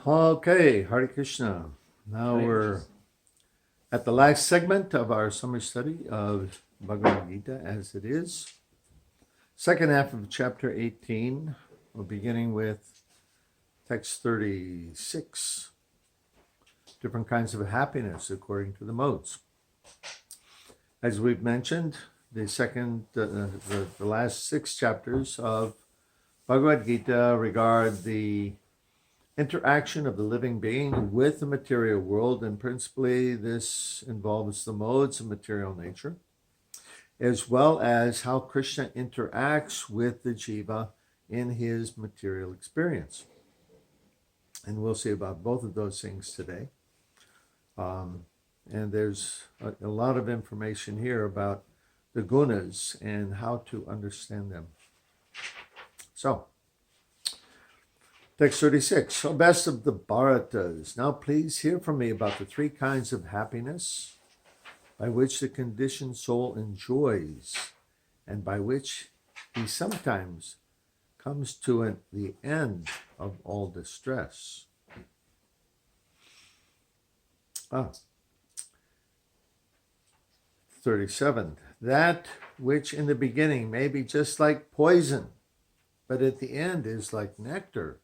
Okay, Hare Krishna. Now we're at the last segment of our summer study of Bhagavad-Gita as it is. Second half of chapter 18. We're beginning with text 36. Different kinds of happiness according to the modes. As we've mentioned, the last 6 chapters of Bhagavad-Gita regard the interaction of the living being with the material world, and principally this involves the modes of material nature, as well as how Krishna interacts with the jiva in his material experience. And we'll see about both of those things today. And there's a lot of information here about the gunas and how to understand them. So, text 36. O best of the Varieties, now please hear from me about the 3 kinds of happiness by which the conditioned soul enjoys and by which he sometimes comes to the end of all distress. 37. That which in the beginning may be just like poison, but at the end is like nectar,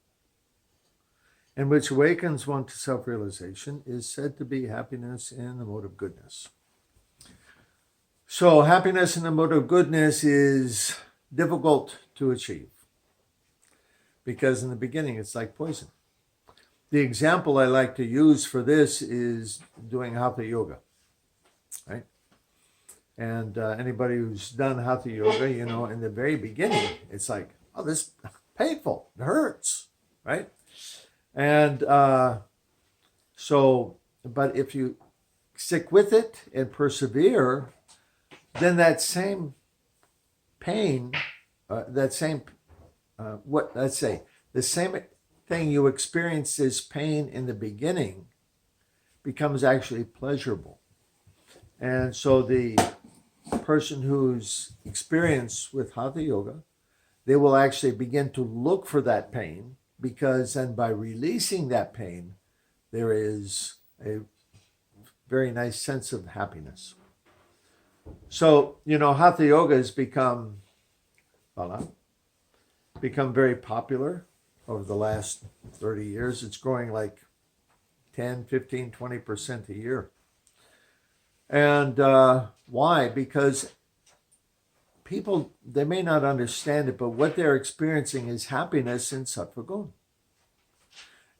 and which awakens one to self-realization, is said to be happiness in the mode of goodness. So happiness in the mode of goodness is difficult to achieve because in the beginning it's like poison. The example I like to use for this is doing hatha yoga, right? And anybody who's done hatha yoga, in the very beginning, it's like, oh, this is painful, it hurts, right? And but if you stick with it and persevere, then that same pain, the same thing you experienced as pain in the beginning becomes actually pleasurable. And so the person who's experienced with hatha yoga, they will actually begin to look for that pain, because then by releasing that pain, there is a very nice sense of happiness. So, hatha yoga has become very popular over the last 30 years. It's growing like 10, 15, 20% a year. And why? Because people, they may not understand it, but what they're experiencing is happiness in sattva guna.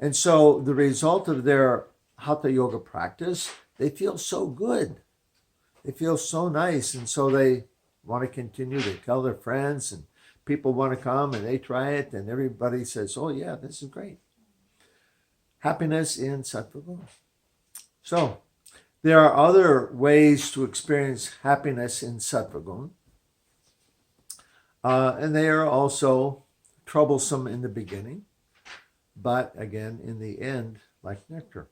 And so the result of their hatha yoga practice, they feel so good. They feel so nice. And so they want to continue. They tell their friends, and people want to come and they try it. And everybody says, oh yeah, this is great. Happiness in sattva guna. So there are other ways to experience happiness in sattva guna. And they are also troublesome in the beginning, but again, in the end, like nectar.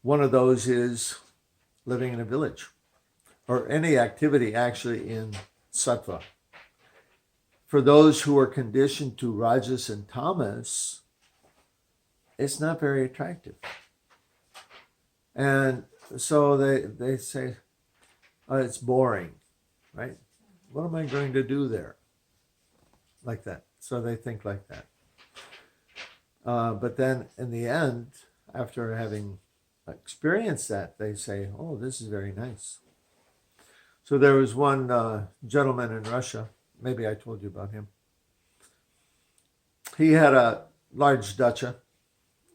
One of those is living in a village, or any activity actually in sattva. For those who are conditioned to rajas and tamas, it's not very attractive. And so they say, oh, it's boring, right? What am I going to do there? Like that. So they think like that. But then in the end, after having experienced that, they say, oh, this is very nice. So there was one gentleman in Russia, maybe I told you about him. He had a large dacha,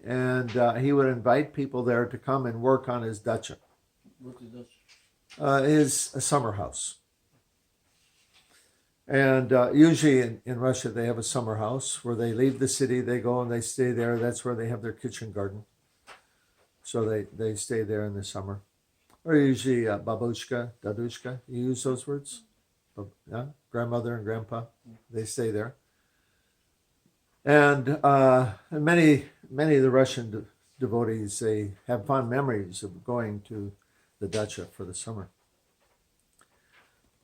and he would invite people there to come and work on his dacha. What is dacha? His summer house. And usually in Russia, they have a summer house where they leave the city, they go and they stay there. That's where they have their kitchen garden. So they stay there in the summer. Or usually babushka, dadushka, you use those words? Yeah? Grandmother and grandpa, they stay there. And many of the Russian devotees, they have fond memories of going to the dacha for the summer.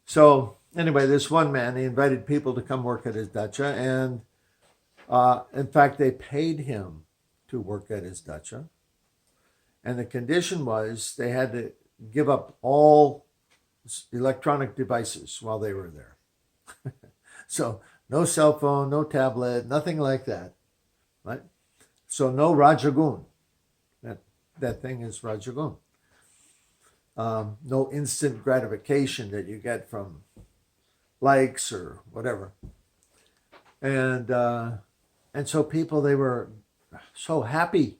So anyway, this one man, he invited people to come work at his dacha, and in fact, they paid him to work at his dacha. And the condition was they had to give up all electronic devices while they were there. So no cell phone, no tablet, nothing like that. Right? So no Rajagun. That thing is Rajagun. No instant gratification that you get from likes or whatever. And so people, they were so happy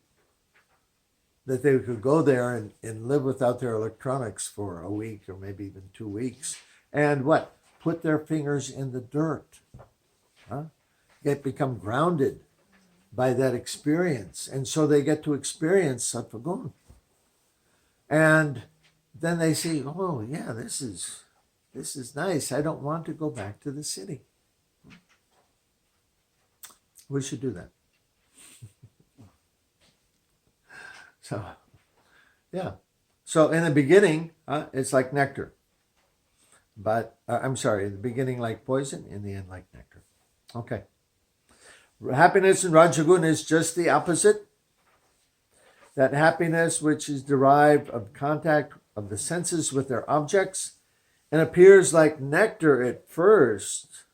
that they could go there and live without their electronics for a week or maybe even 2 weeks. And what? Put their fingers in the dirt. Become grounded by that experience. And so they get to experience Sattva-gun. And then they see, oh yeah, this is nice. I don't want to go back to the city. We should do that. So, yeah. So in the beginning, it's like nectar. But, in the beginning like poison, in the end like nectar. Okay. Happiness in Rajagun is just the opposite. That happiness which is derived of contact of the senses with their objects and appears like nectar at first,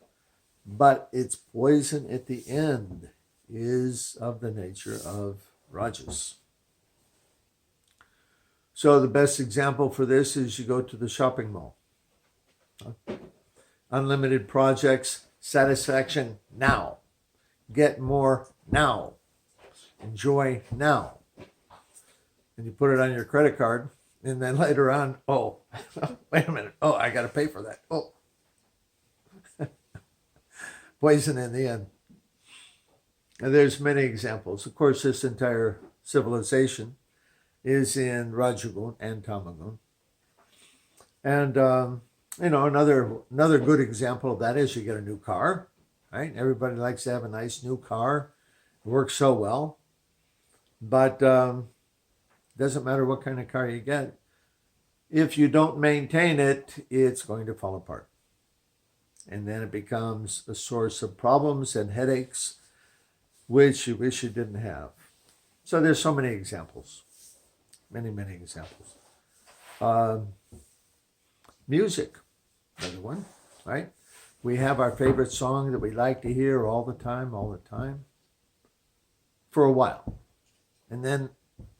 but its poison at the end is of the nature of Rajas. So the best example for this is you go to the shopping mall. Unlimited projects, satisfaction now. Get more now. Enjoy now. And you put it on your credit card, and then later on, oh, wait a minute. Oh, I got to pay for that. Oh. Poison in the end. And there's many examples. Of course, this entire civilization is in Rajagun and Tamagun. And, another good example of that is you get a new car, right? Everybody likes to have a nice new car. It works so well. But doesn't matter what kind of car you get. If you don't maintain it, it's going to fall apart. And then it becomes a source of problems and headaches, which you wish you didn't have. So there's so many examples. Many, many examples. Music, another one, right? We have our favorite song that we like to hear all the time, for a while. And then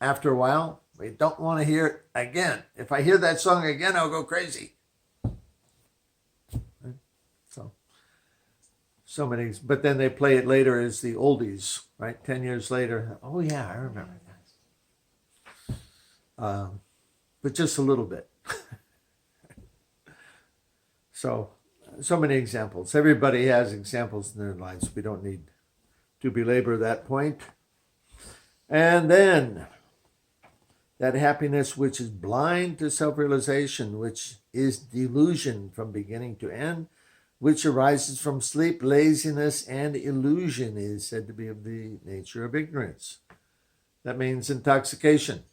after a while, we don't want to hear it again. If I hear that song again, I'll go crazy. Right? So many, but then they play it later as the oldies, right? 10 years later, oh yeah, I remember that. But just a little bit. So many examples. Everybody has examples in their lives. We don't need to belabor that point. And then that happiness which is blind to self-realization, which is delusion from beginning to end, which arises from sleep, laziness, and illusion, is said to be of the nature of ignorance. That means intoxication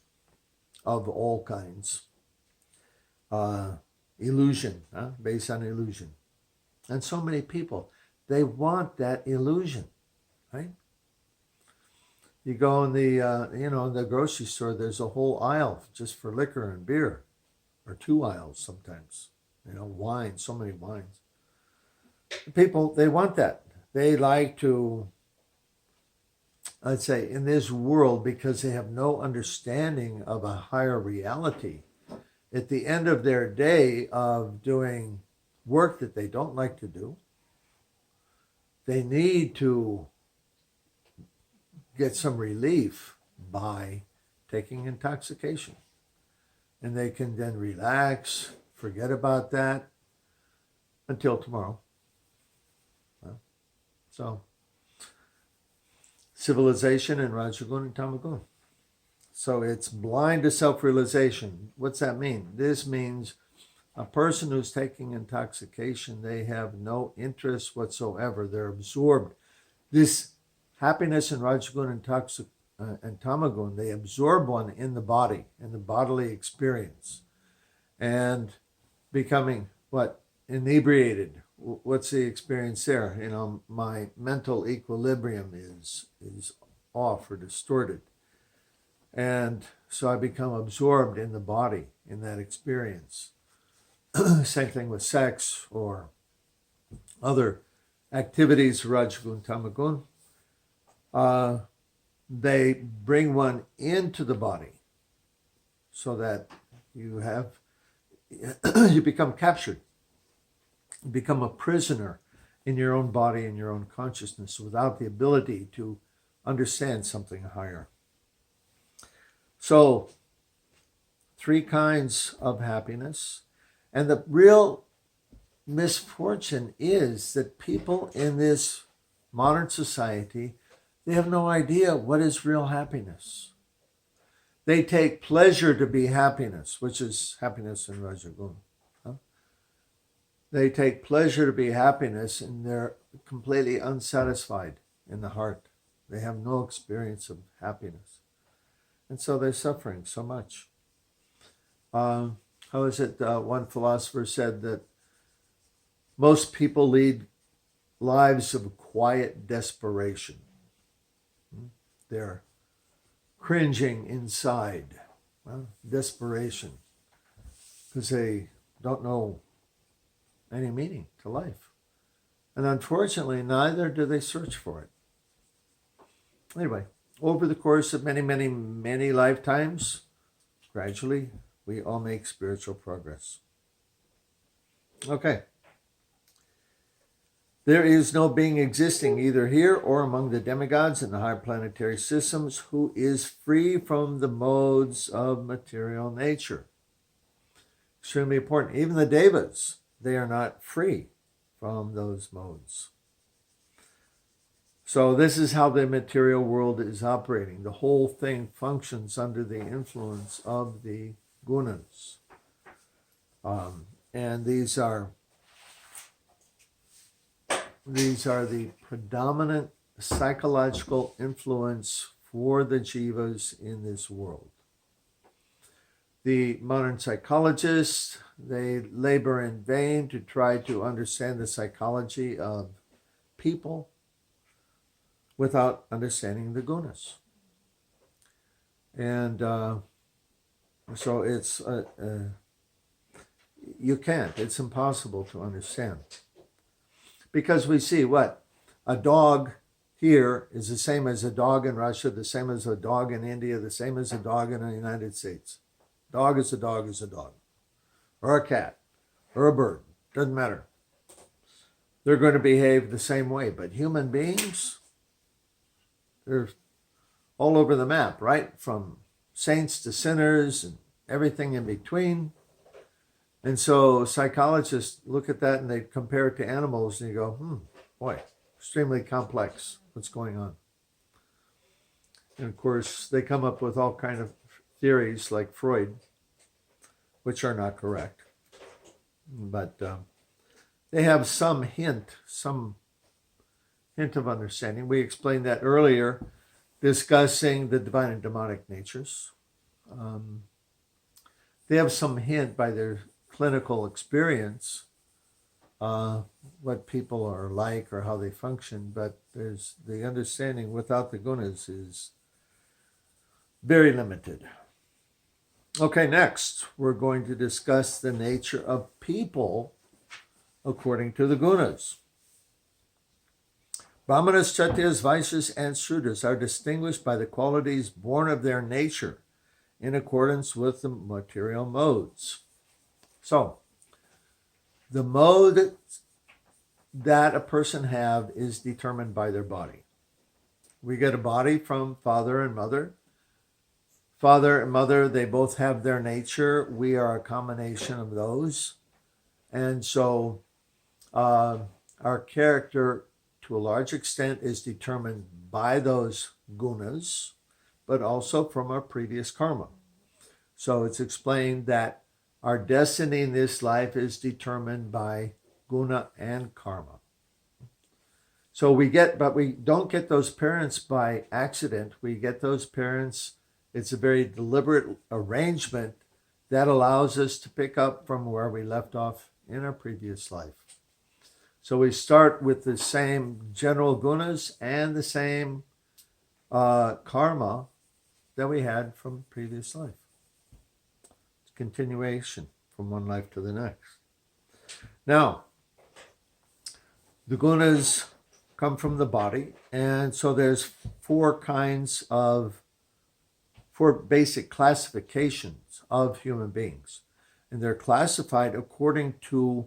of all kinds. Illusion, based on illusion. And so many people, they want that illusion, right? You go in the grocery store, there's a whole aisle just for liquor and beer, or 2 aisles sometimes. Wine, so many wines. People, they want that. They like to, I'd say, in this world, because they have no understanding of a higher reality, at the end of their day of doing work that they don't like to do, they need to get some relief by taking intoxication. And they can then relax, forget about that until tomorrow. So, civilization in Rajagun and Tamagun. So it's blind to self-realization. What's that mean? This means a person who's taking intoxication, they have no interest whatsoever. They're absorbed. This happiness in Rajagun and Tamagun, they absorb one in the body, in the bodily experience. And becoming, inebriated. What's the experience there? My mental equilibrium is off or distorted. And so I become absorbed in the body, in that experience. Same thing with sex or other activities, Rajagun, Tamagun. They bring one into the body so that you become captured. You become a prisoner in your own body and your own consciousness without the ability to understand something higher. So, 3 kinds of happiness. And the real misfortune is that people in this modern society, they have no idea what is real happiness. They take pleasure to be happiness, which is happiness in Rajagun. They take pleasure to be happiness, and they're completely unsatisfied in the heart. They have no experience of happiness. And so they're suffering so much. How is it? One philosopher said that most people lead lives of quiet desperation. They're cringing inside. Well, desperation. Because they don't know any meaning to life. And unfortunately, neither do they search for it. Anyway, over the course of many, many, many lifetimes, gradually, we all make spiritual progress. Okay. There is no being existing either here or among the demigods in the higher planetary systems who is free from the modes of material nature. Extremely important. Even the devas, they are not free from those modes. So this is how the material world is operating. The whole thing functions under the influence of the Gunas. And these are the predominant psychological influence for the jivas in this world. The modern psychologists, they labor in vain to try to understand the psychology of people without understanding the gunas. And so it's, you can't, it's impossible to understand. Because we see what? A dog here is the same as a dog in Russia, the same as a dog in India, the same as a dog in the United States. Dog is a dog is a dog. Or a cat, or a bird, doesn't matter. They're going to behave the same way. But human beings, they're all over the map, right? From saints to sinners and everything in between. And so psychologists look at that and they compare it to animals and you go, boy, extremely complex. What's going on? And of course, they come up with all kind of theories like Freud, which are not correct. But they have some hint of understanding. We explained that earlier, discussing the divine and demonic natures. They have some hint by their clinical experience, what people are like or how they function, but there's the understanding without the gunas is very limited. Okay, next we're going to discuss the nature of people according to the gunas. Brahmanas, Kshatriyas, Vaishyas, and Sudras are distinguished by the qualities born of their nature in accordance with the material modes. So, the mode that a person have is determined by their body. We get a body from father and mother. Father and mother, they both have their nature. We are a combination of those. And so, our character, to a large extent, is determined by those gunas, but also from our previous karma. So it's explained that our destiny in this life is determined by guna and karma. So we don't get those parents by accident. We get those parents, it's a very deliberate arrangement that allows us to pick up from where we left off in our previous life. So we start with the same general gunas and the same karma that we had from previous life. It's continuation from one life to the next. Now, the gunas come from the body, and so there's four basic classifications of human beings. And they're classified according to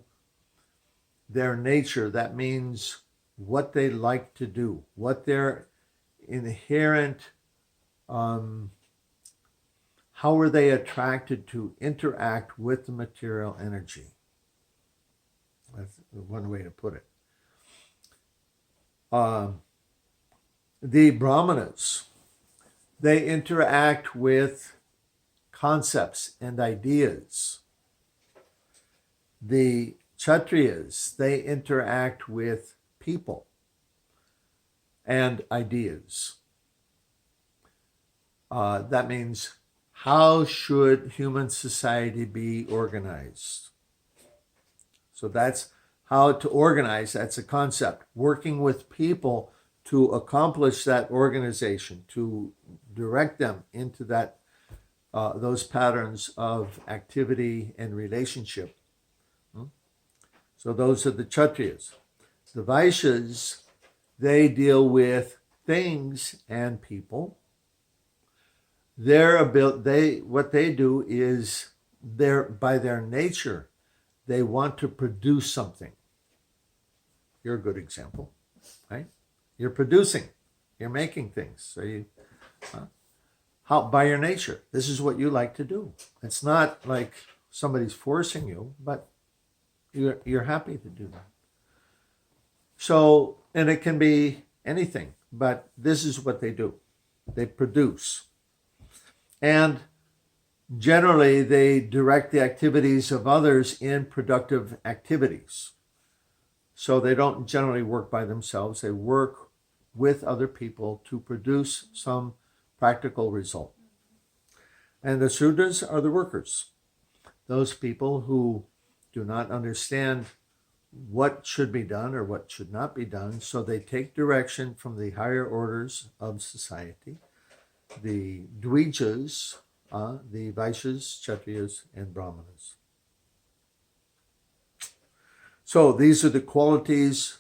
their nature. That means what they like to do, what their inherent, how are they attracted to interact with the material energy? That's one way to put it. The brahmanas, they interact with concepts and ideas. The kshatriyas, they interact with people and ideas. That means, how should human society be organized? So that's how to organize. That's a concept. Working with people to accomplish that organization, to direct them into that those patterns of activity and relationship. So those are the kshatriyas. The vaishyas, they deal with things and people. What they do is, by their nature, they want to produce something. You're a good example, right? You're producing, you're making things. So by your nature, this is what you like to do. It's not like somebody's forcing you, but you're happy to do that. So, and it can be anything, but this is what they do. They produce. And generally, they direct the activities of others in productive activities. So they don't generally work by themselves. They work with other people to produce some practical result. And the Sudras are the workers. Those people who do not understand what should be done or what should not be done, so they take direction from the higher orders of society, the Dvijas, the Vaishyas, Kshatriyas, and Brahmanas. So these are the qualities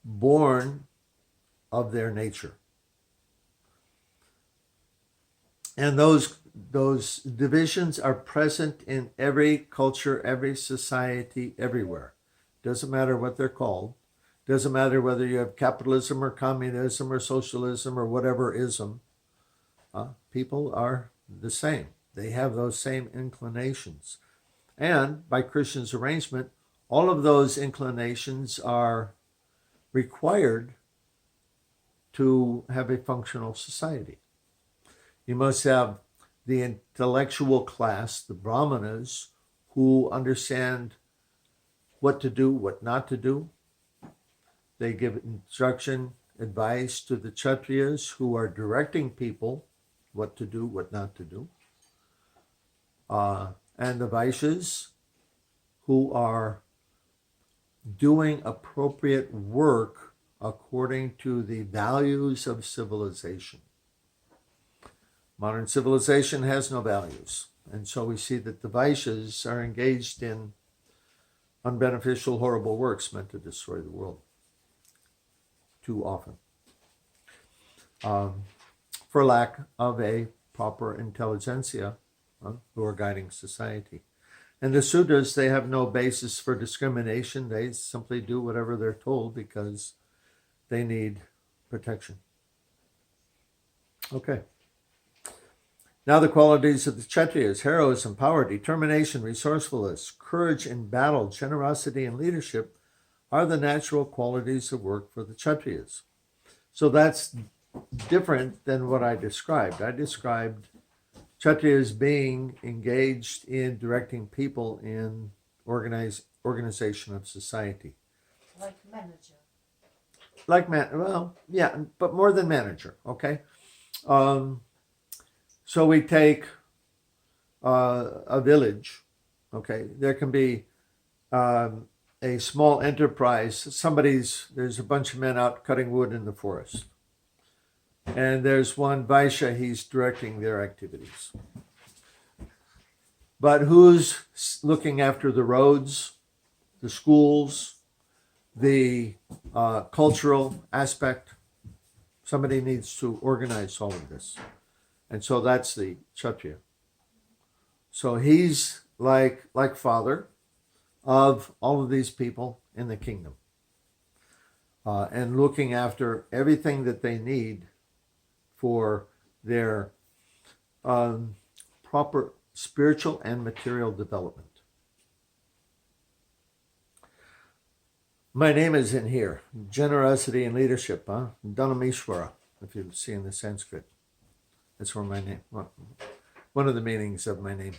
born of their nature. And those divisions are present in every culture, every society, everywhere. Doesn't matter what they're called. Doesn't matter whether you have capitalism or communism or socialism or whatever ism. People are the same. They have those same inclinations. And by Krishna's arrangement, all of those inclinations are required to have a functional society. You must have the intellectual class, the brahmanas, who understand what to do, what not to do. They give instruction, advice to the kshatriyas, who are directing people what to do, what not to do. And the vaishyas, who are doing appropriate work according to the values of civilization. Modern civilization has no values. And so we see that the Vaishyas are engaged in unbeneficial, horrible works meant to destroy the world too often, for lack of a proper intelligentsia who are guiding society. And the Sudras, they have no basis for discrimination. They simply do whatever they're told because they need protection. Okay. Now the qualities of the Kshatriyas: heroism, power, determination, resourcefulness, courage in battle, generosity, and leadership are the natural qualities of work for the Kshatriyas. So that's different than what I described. I described Kshatriyas being engaged in directing people in organization of society. Like manager. Well, yeah, but more than manager, okay? So we take a village, okay? There can be a small enterprise. There's a bunch of men out cutting wood in the forest. And there's one Vaishya, he's directing their activities. But who's looking after the roads, the schools, the cultural aspect? Somebody needs to organize all of this. And so that's the Kshatriya. So he's like father of all of these people in the kingdom. And looking after everything that they need for their proper spiritual and material development. My name is in here. Generosity and leadership, Dhanamishvara, if you see in the Sanskrit. That's where my name, one of the meanings of my name.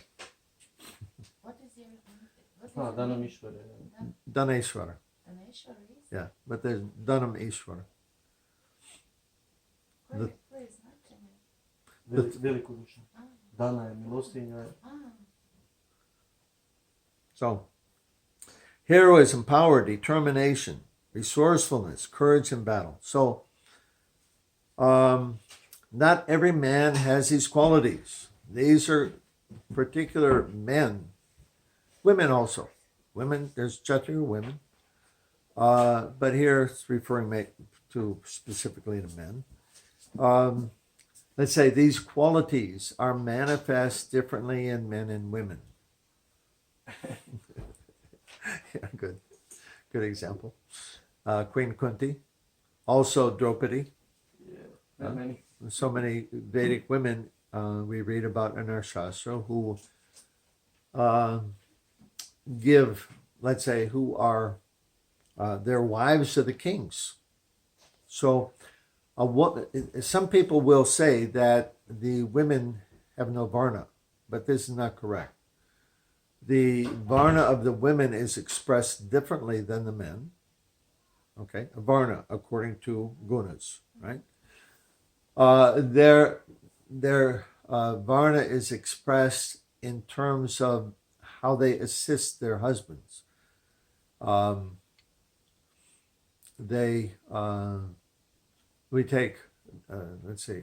What is your Dhanamishvara. Dhaneshvara. Dhaneshwara is? Yeah, but there's Dhanam Ishvara. Where is that? Великодушна. Дана е милостиня. So, heroism, power, determination, resourcefulness, courage in battle. So, not every man has these qualities. These are particular men. Women also. Women, there's Kshatriya women. But here it's referring to specifically to men. Let's say these qualities are manifest differently in men and women. Yeah, good example. Queen Kunti, also Draupadi. Yeah, many. So many Vedic women we read about in our Shastra who give, let's say, who are their wives of the kings. So some people will say that the women have no varna, but this is not correct. The varna of the women is expressed differently than the men. Okay, a varna according to Gunas, right? Their varna is expressed in terms of how they assist their husbands. We take, let's say,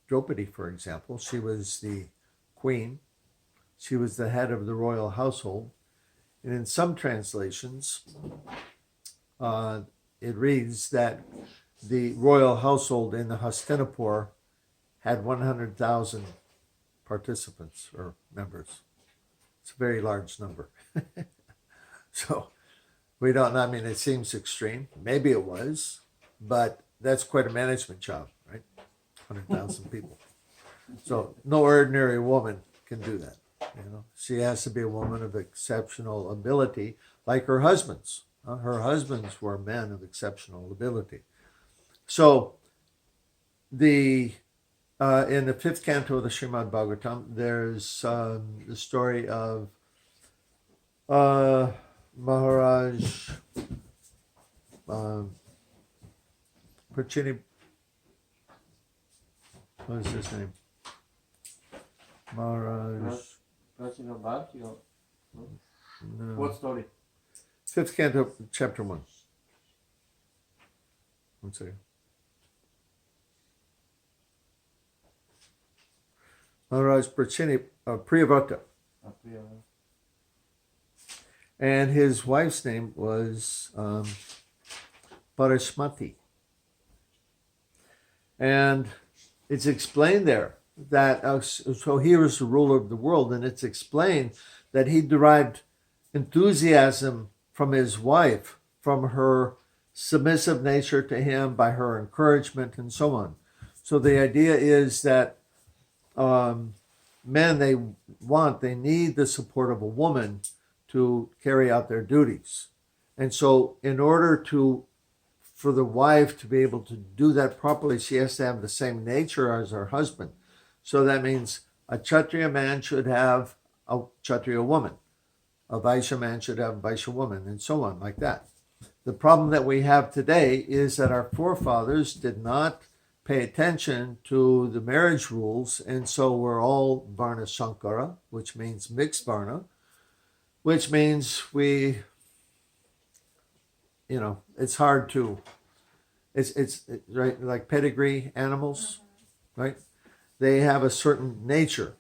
Draupadi, for example. She was the queen. She was the head of the royal household. And in some translations, it reads that the royal household in the Hastinapur had 100,000 participants or members. It's a very large number. So we don't, I mean, it seems extreme. Maybe it was, but that's quite a management job, right? 100,000 people. So no ordinary woman can do that. You know, she has to be a woman of exceptional ability, like her husbands. Her husbands were men of exceptional ability. So in the 5th canto of the Srimad Bhagavatam, there's the story of Maharaj Prachini. What is his name? Maharaj. Prachina Bhakti. No. What story? 5th canto, chapter 1. One second. Maharaj Prachini, Priyavrata. And his wife's name was Parashmati. And it's explained there that, so he was the ruler of the world, and it's explained that he derived enthusiasm from his wife, from her submissive nature to him, by her encouragement, and so on. So the idea is that men, they need the support of a woman to carry out their duties. And so in order for the wife to be able to do that properly, she has to have the same nature as her husband. So that means a Kshatriya man should have a Kshatriya woman. A Vaishya man should have a Vaishya woman, and so on, like that. The problem that we have today is that our forefathers did not pay attention to the marriage rules, and so we're all Varna Shankara, which means mixed Varna, which means it's hard to It's right, like pedigree animals, right? They have a certain nature,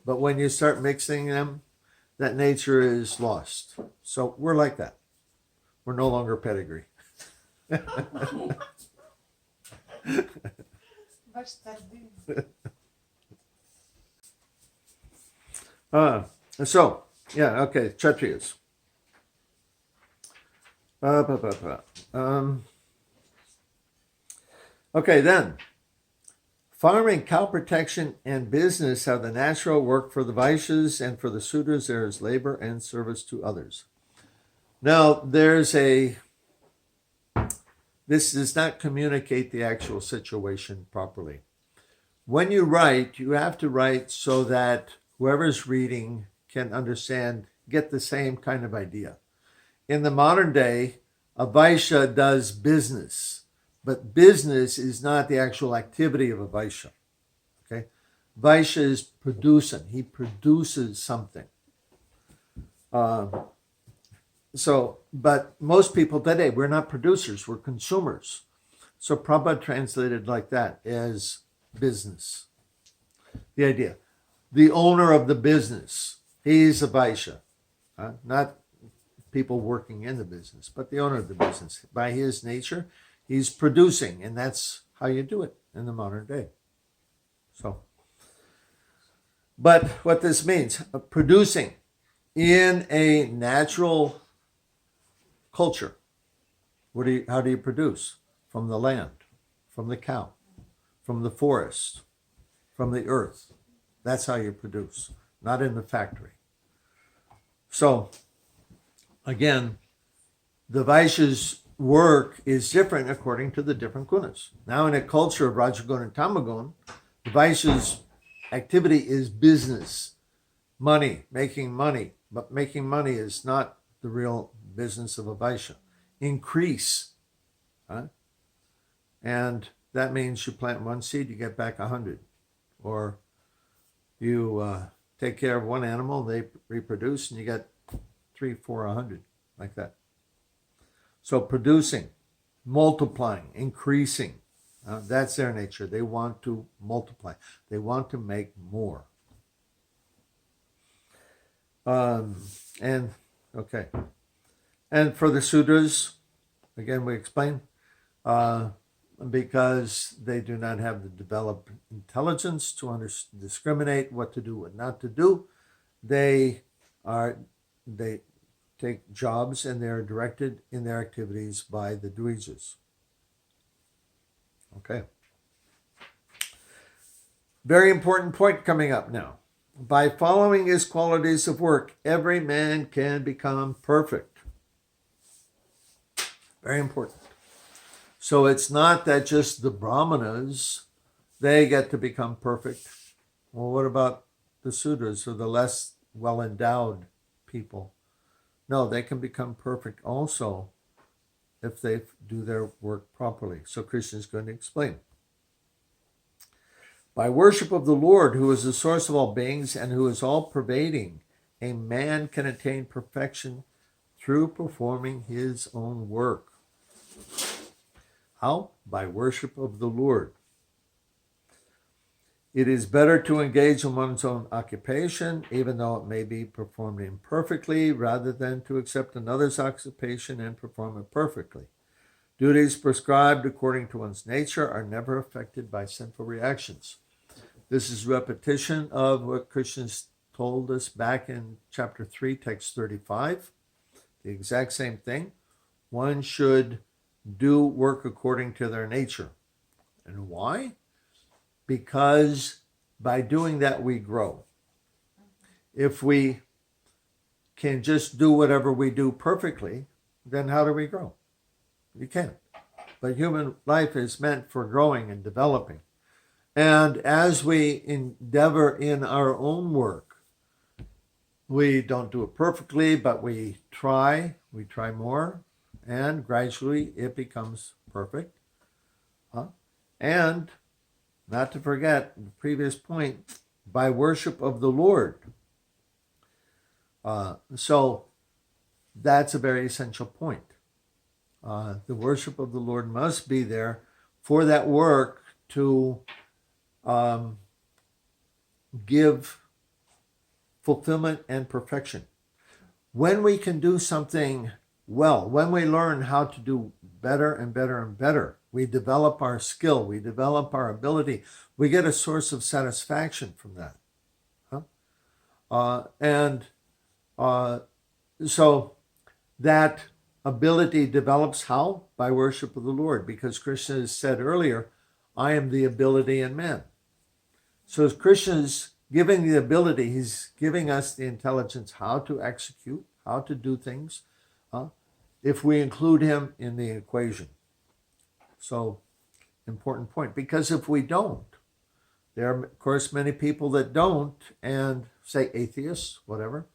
but when you start mixing them, that nature is lost. So we're like that. We're no longer pedigree. So, yeah, okay, Kshatriyas. Okay, then. Farming, cow protection, and business have the natural work for the Vaishyas, and for the Sudras there is labor and service to others. Now, this does not communicate the actual situation properly. When you write, you have to write so that whoever's reading can understand, get the same kind of idea. In the modern day, a Vaishya does business, but business is not the actual activity of a Vaishya. Okay? Vaishya is producing. He produces something. But most people today, we're not producers, we're consumers. So Prabhupada translated like that as business. The idea. The owner of the business, he's a Vaishya. Not people working in the business, but the owner of the business. By his nature, he's producing, and that's how you do it in the modern day. So, but what this means, producing in a natural culture. How do you produce? From the land, from the cow, from the forest, from the earth. That's how you produce, not in the factory. So, again, the Vaishya's work is different according to the different gunas. Now, in a culture of Rajagun and Tamagun, the Vaishya's activity is business, money, making money. But making money is not the real business of a Vaishya. Increase. And that means you plant one seed, you get back 100. Or you take care of one animal, they reproduce, and you get 3, 4, 100, like that. So producing, multiplying, increasing, that's their nature. They want to multiply. They want to make more. And for the sudras, again, we explain, because they do not have the developed intelligence to discriminate what to do, what not to do, they take jobs and they're directed in their activities by the dvijas. Okay. Very important point coming up now. By following his qualities of work, every man can become perfect. Very important. So it's not that just the brahmanas, they get to become perfect. Well, what about the sudras, or the less well-endowed people? No, they can become perfect also if they do their work properly. So Krishna is going to explain. By worship of the Lord, who is the source of all beings and who is all-pervading, a man can attain perfection through performing his own work. How? By worship of the Lord. It is better to engage in one's own occupation, even though it may be performed imperfectly, rather than to accept another's occupation and perform it perfectly. Duties prescribed according to one's nature are never affected by sinful reactions. This is repetition of what Krishna told us back in chapter 3, text 35. The exact same thing. One should do work according to their nature. And why? Because by doing that, we grow. If we can just do whatever we do perfectly, then how do we grow? We can't. But human life is meant for growing and developing. And as we endeavor in our own work, we don't do it perfectly, but we try more, and gradually it becomes perfect. And not to forget the previous point, by worship of the Lord. So that's a very essential point. The worship of the Lord must be there for that work to give fulfillment and perfection. When we can do something well, when we learn how to do better and better and better, we develop our skill, we develop our ability, we get a source of satisfaction from that. So that ability develops how? By worship of the Lord, because Krishna has said earlier, I am the ability in man. So as Krishna's giving the ability, he's giving us the intelligence how to execute, how to do things, if we include him in the equation. So, important point, because if we don't, there are, of course, many people that don't, and say atheists, whatever,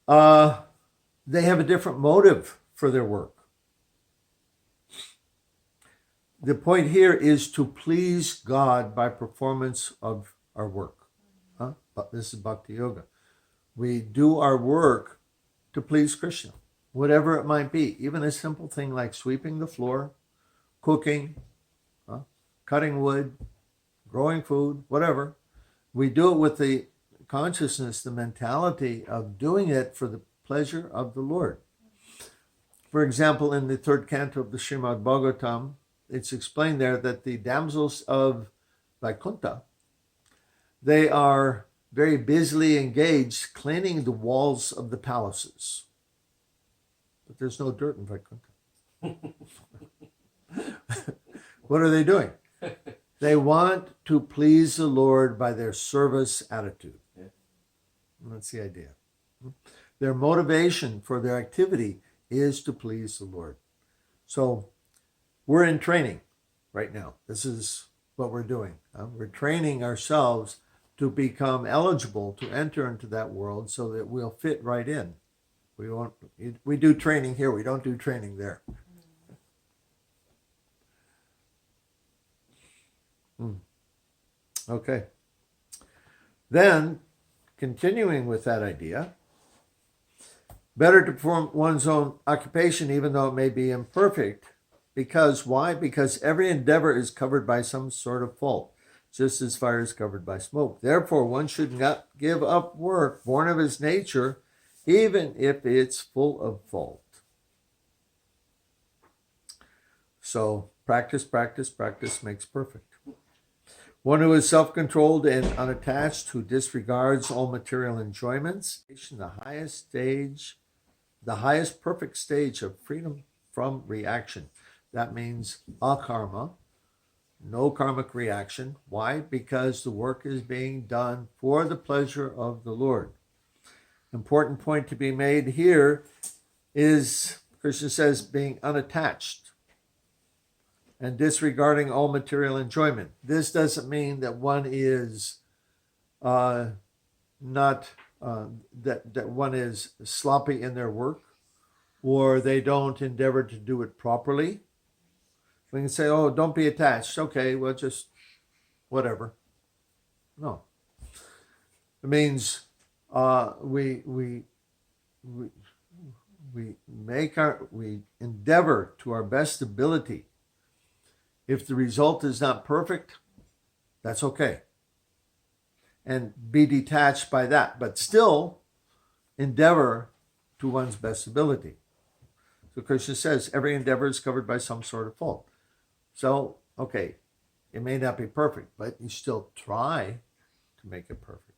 they have a different motive for their work. The point here is to please God by performance of our work. But this is Bhakti Yoga. We do our work to please Krishna, whatever it might be, even a simple thing like sweeping the floor, cooking, cutting wood, growing food, whatever. We do it with the consciousness, the mentality of doing it for the pleasure of the Lord. For example, in the third canto of the Srimad Bhagavatam, it's explained there that the damsels of Vaikuntha, they are very busily engaged cleaning the walls of the palaces. But there's no dirt in Vaikuntha. What are they doing? They want to please the Lord by their service attitude. Yeah. That's the idea. Their motivation for their activity is to please the Lord. So we're in training right now. This is what we're doing. We're training ourselves to become eligible to enter into that world so that we'll fit right in. We do training here. We don't do training there. Okay. Then, continuing with that idea, better to perform one's own occupation even though it may be imperfect. Because why? Because every endeavor is covered by some sort of fault, just as fire is covered by smoke. Therefore, one should not give up work born of his nature, even if it's full of fault. So, practice makes perfect. One who is self-controlled and unattached, who disregards all material enjoyments, the highest perfect stage of freedom from reaction. That means akarma, no karmic reaction. Why? Because the work is being done for the pleasure of the Lord. Important point to be made here is, Krishna says, being unattached and disregarding all material enjoyment. This doesn't mean that one is that one is sloppy in their work, or they don't endeavor to do it properly. We can say, "Oh, don't be attached." Okay, well, just whatever. No, it means we endeavor to our best ability. If the result is not perfect, that's okay. And be detached by that, but still endeavor to one's best ability. So Krishna says every endeavor is covered by some sort of fault. So, okay, it may not be perfect, but you still try to make it perfect.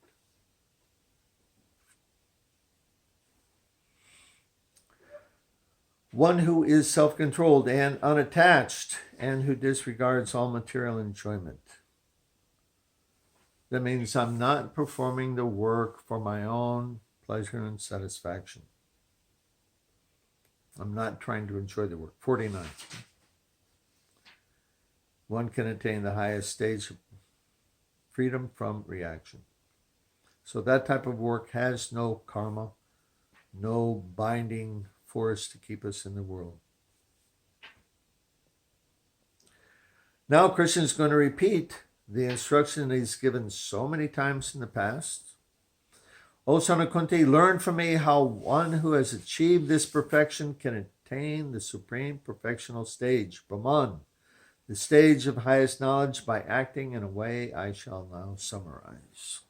One who is self-controlled and unattached and who disregards all material enjoyment. That means I'm not performing the work for my own pleasure and satisfaction. I'm not trying to enjoy the work. 49. One can attain the highest stage of freedom from reaction. So that type of work has no karma, no binding force to keep us in the world. Now Krishna is going to repeat the instruction that he's given so many times in the past. O son of Kunti, learn from me how one who has achieved this perfection can attain the supreme perfectional stage, Brahman, the stage of highest knowledge, by acting in a way I shall now summarize.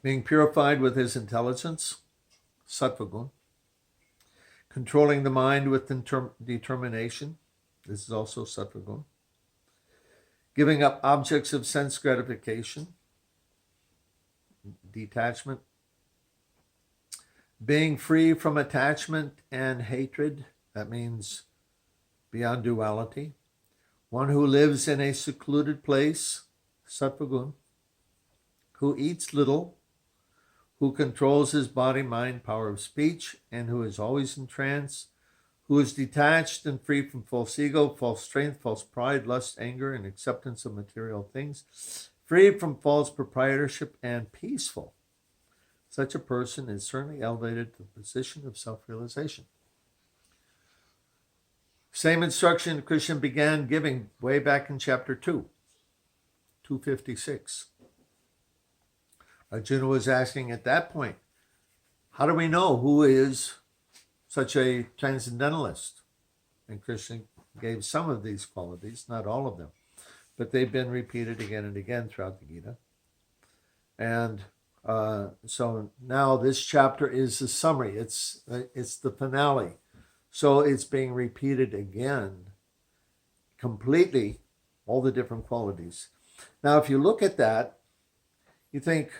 Being purified with his intelligence, Sattva-gun. Controlling the mind with determination, this is also Sattva-gun. Giving up objects of sense gratification, detachment. Being free from attachment and hatred, that means beyond duality. One who lives in a secluded place, Sattva-gun. Who eats little, who controls his body, mind, power of speech, and who is always in trance, who is detached and free from false ego, false strength, false pride, lust, anger, and acceptance of material things, free from false proprietorship, and peaceful. Such a person is certainly elevated to the position of self-realization. Same instruction Krishna began giving way back in chapter 2, 256. Arjuna was asking at that point, how do we know who is such a transcendentalist? And Krishna gave some of these qualities, not all of them, but they've been repeated again and again throughout the Gita. And so now this chapter is the summary. It's the finale. So it's being repeated again, completely, all the different qualities. Now, if you look at that, you think,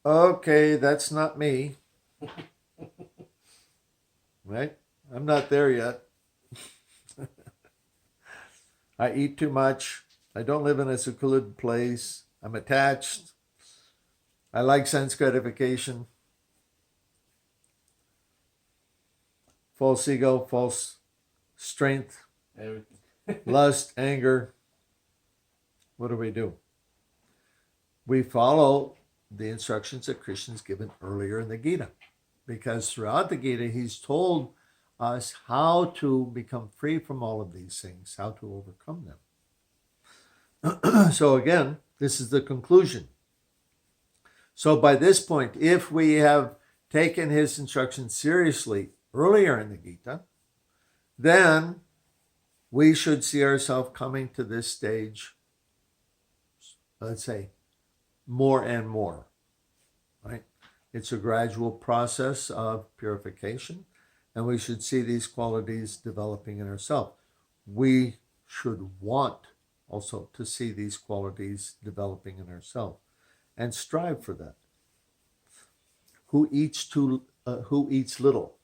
okay, that's not me. Right? I'm not there yet. I eat too much. I don't live in a secluded place. I'm attached. I like sense gratification. False ego, false strength, Everything. lust, anger. What do? We follow the instructions that Krishna's given earlier in the Gita. Because throughout the Gita, he's told us how to become free from all of these things, how to overcome them. So again, this is the conclusion. So by this point, if we have taken his instructions seriously earlier in the Gita, then we should see ourselves coming to this stage, let's say, more and more, right? It's a gradual process of purification, and we should see these qualities developing in ourselves. We should want also to see these qualities developing in ourselves and strive for that. Who eats little?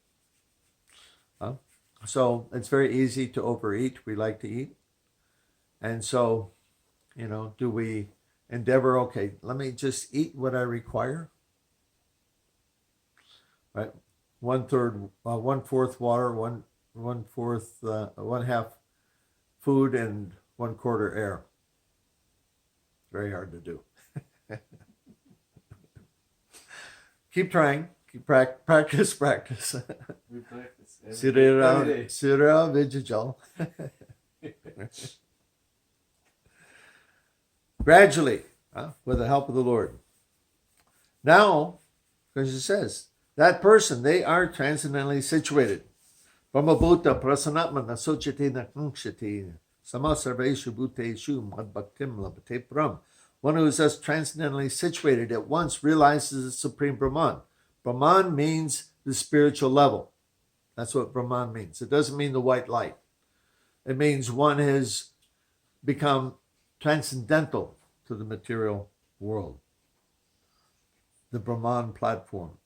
So it's very easy to overeat. We like to eat. And so, do we endeavor, okay, let me just eat what I require? Right? 1/4 water, one half food, and 1/4 air. Very hard to do. Keep trying. Keep practice. We practice every Sirira day. Vijajal. Gradually, with the help of the Lord. Now, because it says, that person, they are transcendently situated. Brahmabhuta prasanatmana sochate nakshati samasarveshu bhuteshu madbhaktim labhate param. One who is thus transcendently situated at once realizes the supreme Brahman. Brahman means the spiritual level. That's what Brahman means. It doesn't mean the white light. It means one has become transcendental to the material world. The Brahman platform.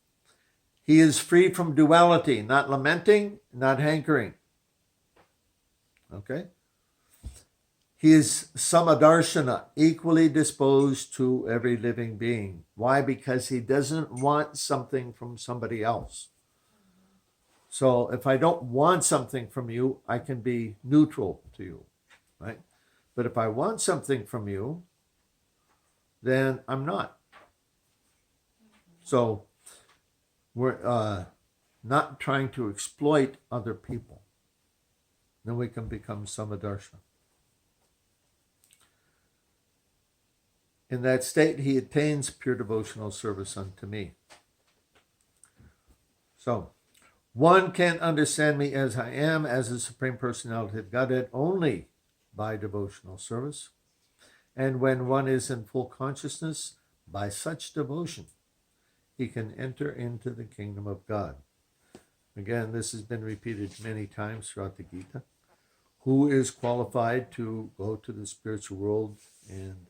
He is free from duality, not lamenting, not hankering. Okay? He is samadarshana, equally disposed to every living being. Why? Because he doesn't want something from somebody else. So if I don't want something from you, I can be neutral to you, right? But if I want something from you, then I'm not. So we're not trying to exploit other people. Then we can become samadarshana. In that state, he attains pure devotional service unto me. So, one can understand me as I am, as the Supreme Personality of Godhead, only by devotional service. And when one is in full consciousness, by such devotion, he can enter into the kingdom of God. Again, this has been repeated many times throughout the Gita. Who is qualified to go to the spiritual world? And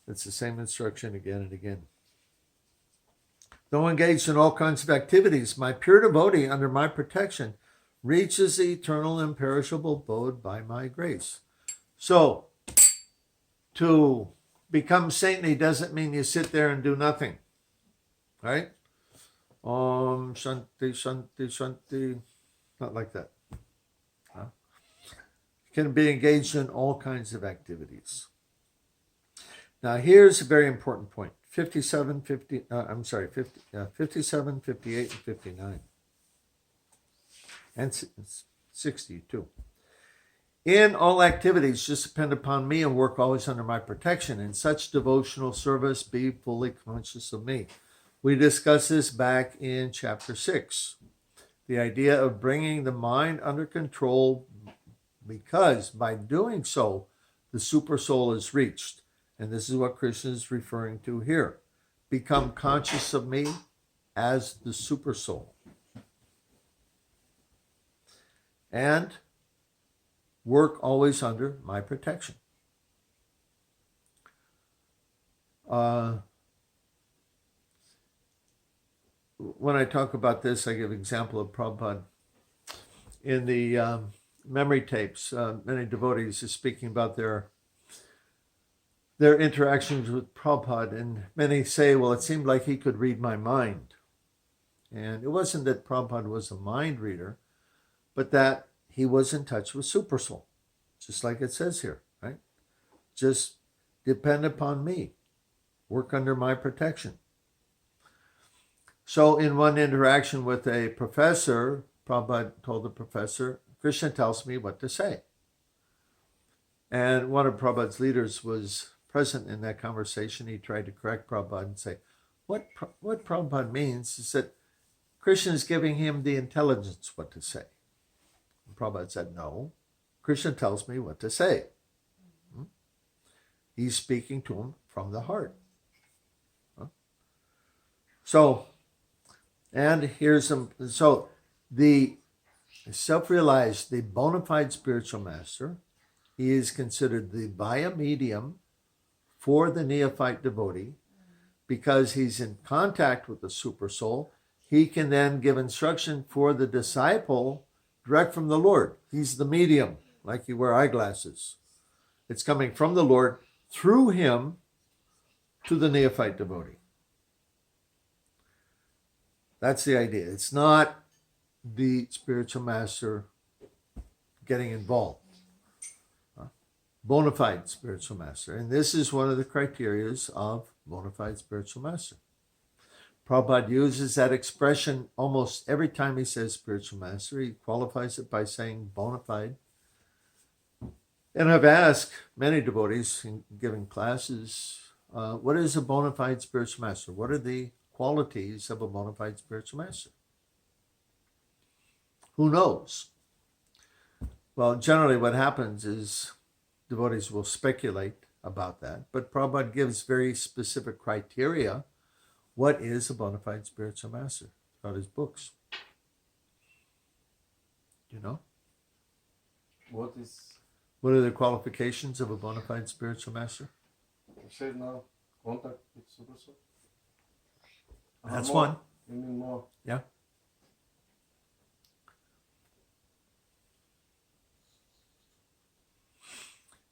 it's the same instruction again and again. Though engaged in all kinds of activities, my pure devotee under my protection reaches the eternal imperishable abode by my grace. So, to become saintly doesn't mean you sit there and do nothing. Right? Om Shanti Shanti Shanti. Not like that. Huh? You can be engaged in all kinds of activities. Now, here's a very important point. 57, 58, and 59. And 62. In all activities, just depend upon me and work always under my protection. In such devotional service, be fully conscious of me. We discussed this back in chapter 6. The idea of bringing the mind under control, because by doing so, the super soul is reached. And this is what Krishna is referring to here. Become conscious of me as the super soul. And work always under my protection. When I talk about this, I give an example of Prabhupada. In the memory tapes, many devotees are speaking about their interactions with Prabhupada, and many say, well, it seemed like he could read my mind. And it wasn't that Prabhupada was a mind reader, but that he was in touch with Supersoul, just like it says here, right? Just depend upon me, work under my protection. So in one interaction with a professor, Prabhupada told the professor, Krishna tells me what to say. And one of Prabhupada's leaders was present in that conversation. He tried to correct Prabhupada and say, what Prabhupada means is that Krishna is giving him the intelligence what to say. And Prabhupada said, no, Krishna tells me what to say. He's speaking to him from the heart. So, and here's some, so the self-realized, the bona fide spiritual master, he is considered the via medium for the neophyte devotee, because he's in contact with the super soul. He can then give instruction for the disciple direct from the Lord. He's the medium, like you wear eyeglasses. It's coming from the Lord through him to the neophyte devotee. That's the idea. It's not the spiritual master getting involved. Bona fide spiritual master. And this is one of the criteria of bona fide spiritual master. Prabhupada uses that expression almost every time he says spiritual master. He qualifies it by saying bona fide. And I've asked many devotees in giving classes, what is a bona fide spiritual master? What are the qualities of a bona fide spiritual master? Who knows? Well, generally what happens is devotees will speculate about that, but Prabhupada gives very specific criteria. What is a bona fide spiritual master? Throughout his books. You know? What What are the qualifications of a bona fide spiritual master? you said now? Contact with Super Soul? That's More. one. You mean more? Yeah.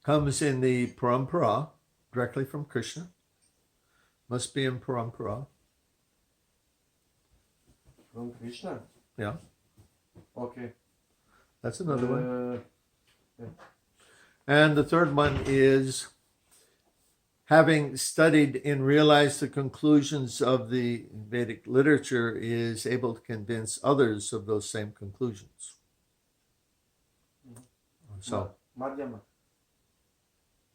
Comes in the parampara, directly from Krishna. Must be in parampara. From Krishna? Yeah. Okay. That's another one. Yeah. And the third one is having studied and realized the conclusions of the Vedic literature, is able to convince others of those same conclusions. So, Madhyama.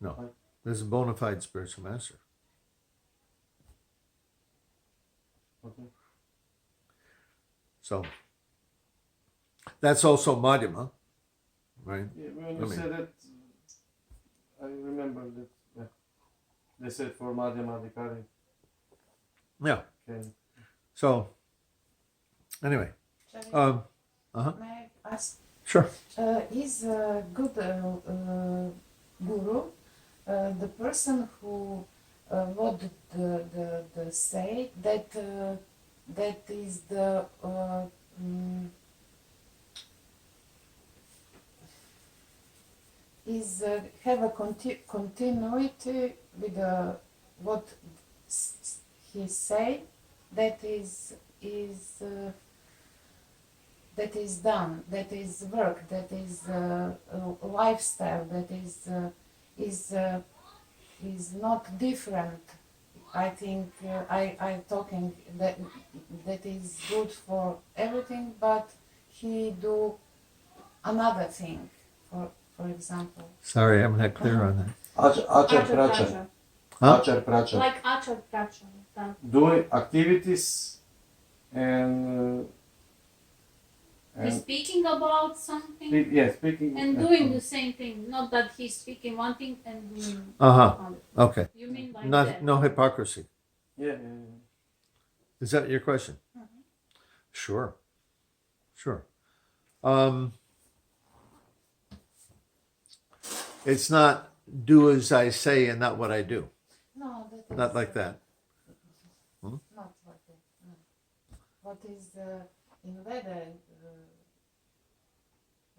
no, this is a bona fide spiritual master. Okay. So that's also Madhyama, right? Yeah, when you I mean- said that, I remember that. Yeah. They said for Madhyama Adhikari Yeah. can. So anyway, Shall uh-huh. May I ask? Sure. Is a good guru the person who what the say that that is the is have a continuity with what he say that is done, that is work, that is lifestyle, that is not different. I think I'm talking that is good for everything, but he do another thing. For example, Sorry, I'm not clear on that. Achar Prachar. Huh? Achar Prachar. Like Achar Prachar. That. Doing activities and. He's speaking about something Speaking. and doing the same thing. Not that he's speaking one thing and doing Uh-huh. another. Okay. You mean like Not that? no hypocrisy. Yeah. Is that your question? Mhm. Sure. Sure. It's not do as I say and not what I do. no, that is Not like that. Not like that. No. What is in Veda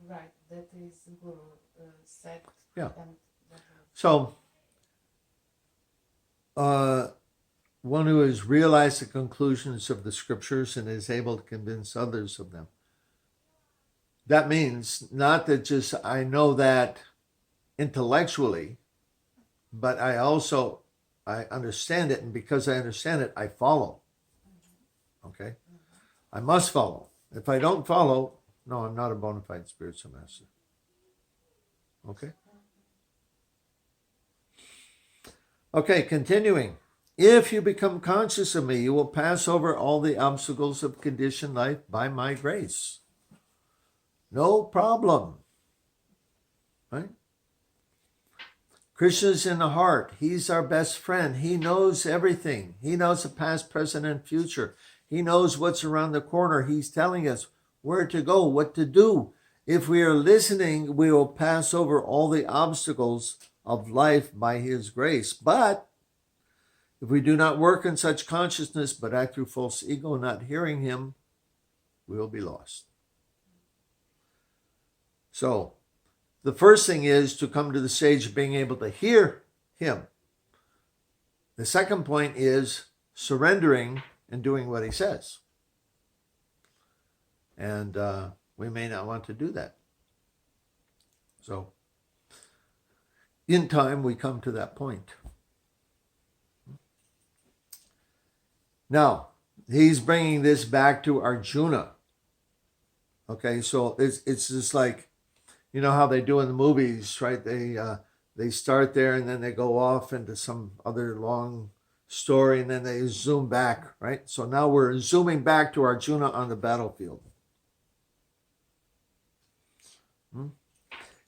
right? That is Guru said. Yeah. And that is- So, one who has realized the conclusions of the scriptures and is able to convince others of them. That means not that just I know that intellectually, but I understand it, and because I understand it, I follow. Okay? I must follow. If I don't follow, no, I'm not a bona fide spiritual master. Okay? Okay, continuing. If you become conscious of me, you will pass over all the obstacles of conditioned life by my grace. No problem. Right? Krishna's in the heart. He's our best friend. He knows everything. He knows the past, present, and future. He knows what's around the corner. He's telling us where to go, what to do. If we are listening, we will pass over all the obstacles of life by his grace. But if we do not work in such consciousness, but act through false ego, not hearing him, we will be lost. So, the first thing is to come to the stage of being able to hear him. The second point is surrendering and doing what he says. And we may not want to do that. So, in time, we come to that point. Now, he's bringing this back to Arjuna. Okay, so it's just like, you know how they do in the movies, right? They start there and then they go off into some other long story and then they zoom back, right? So now we're zooming back to Arjuna on the battlefield.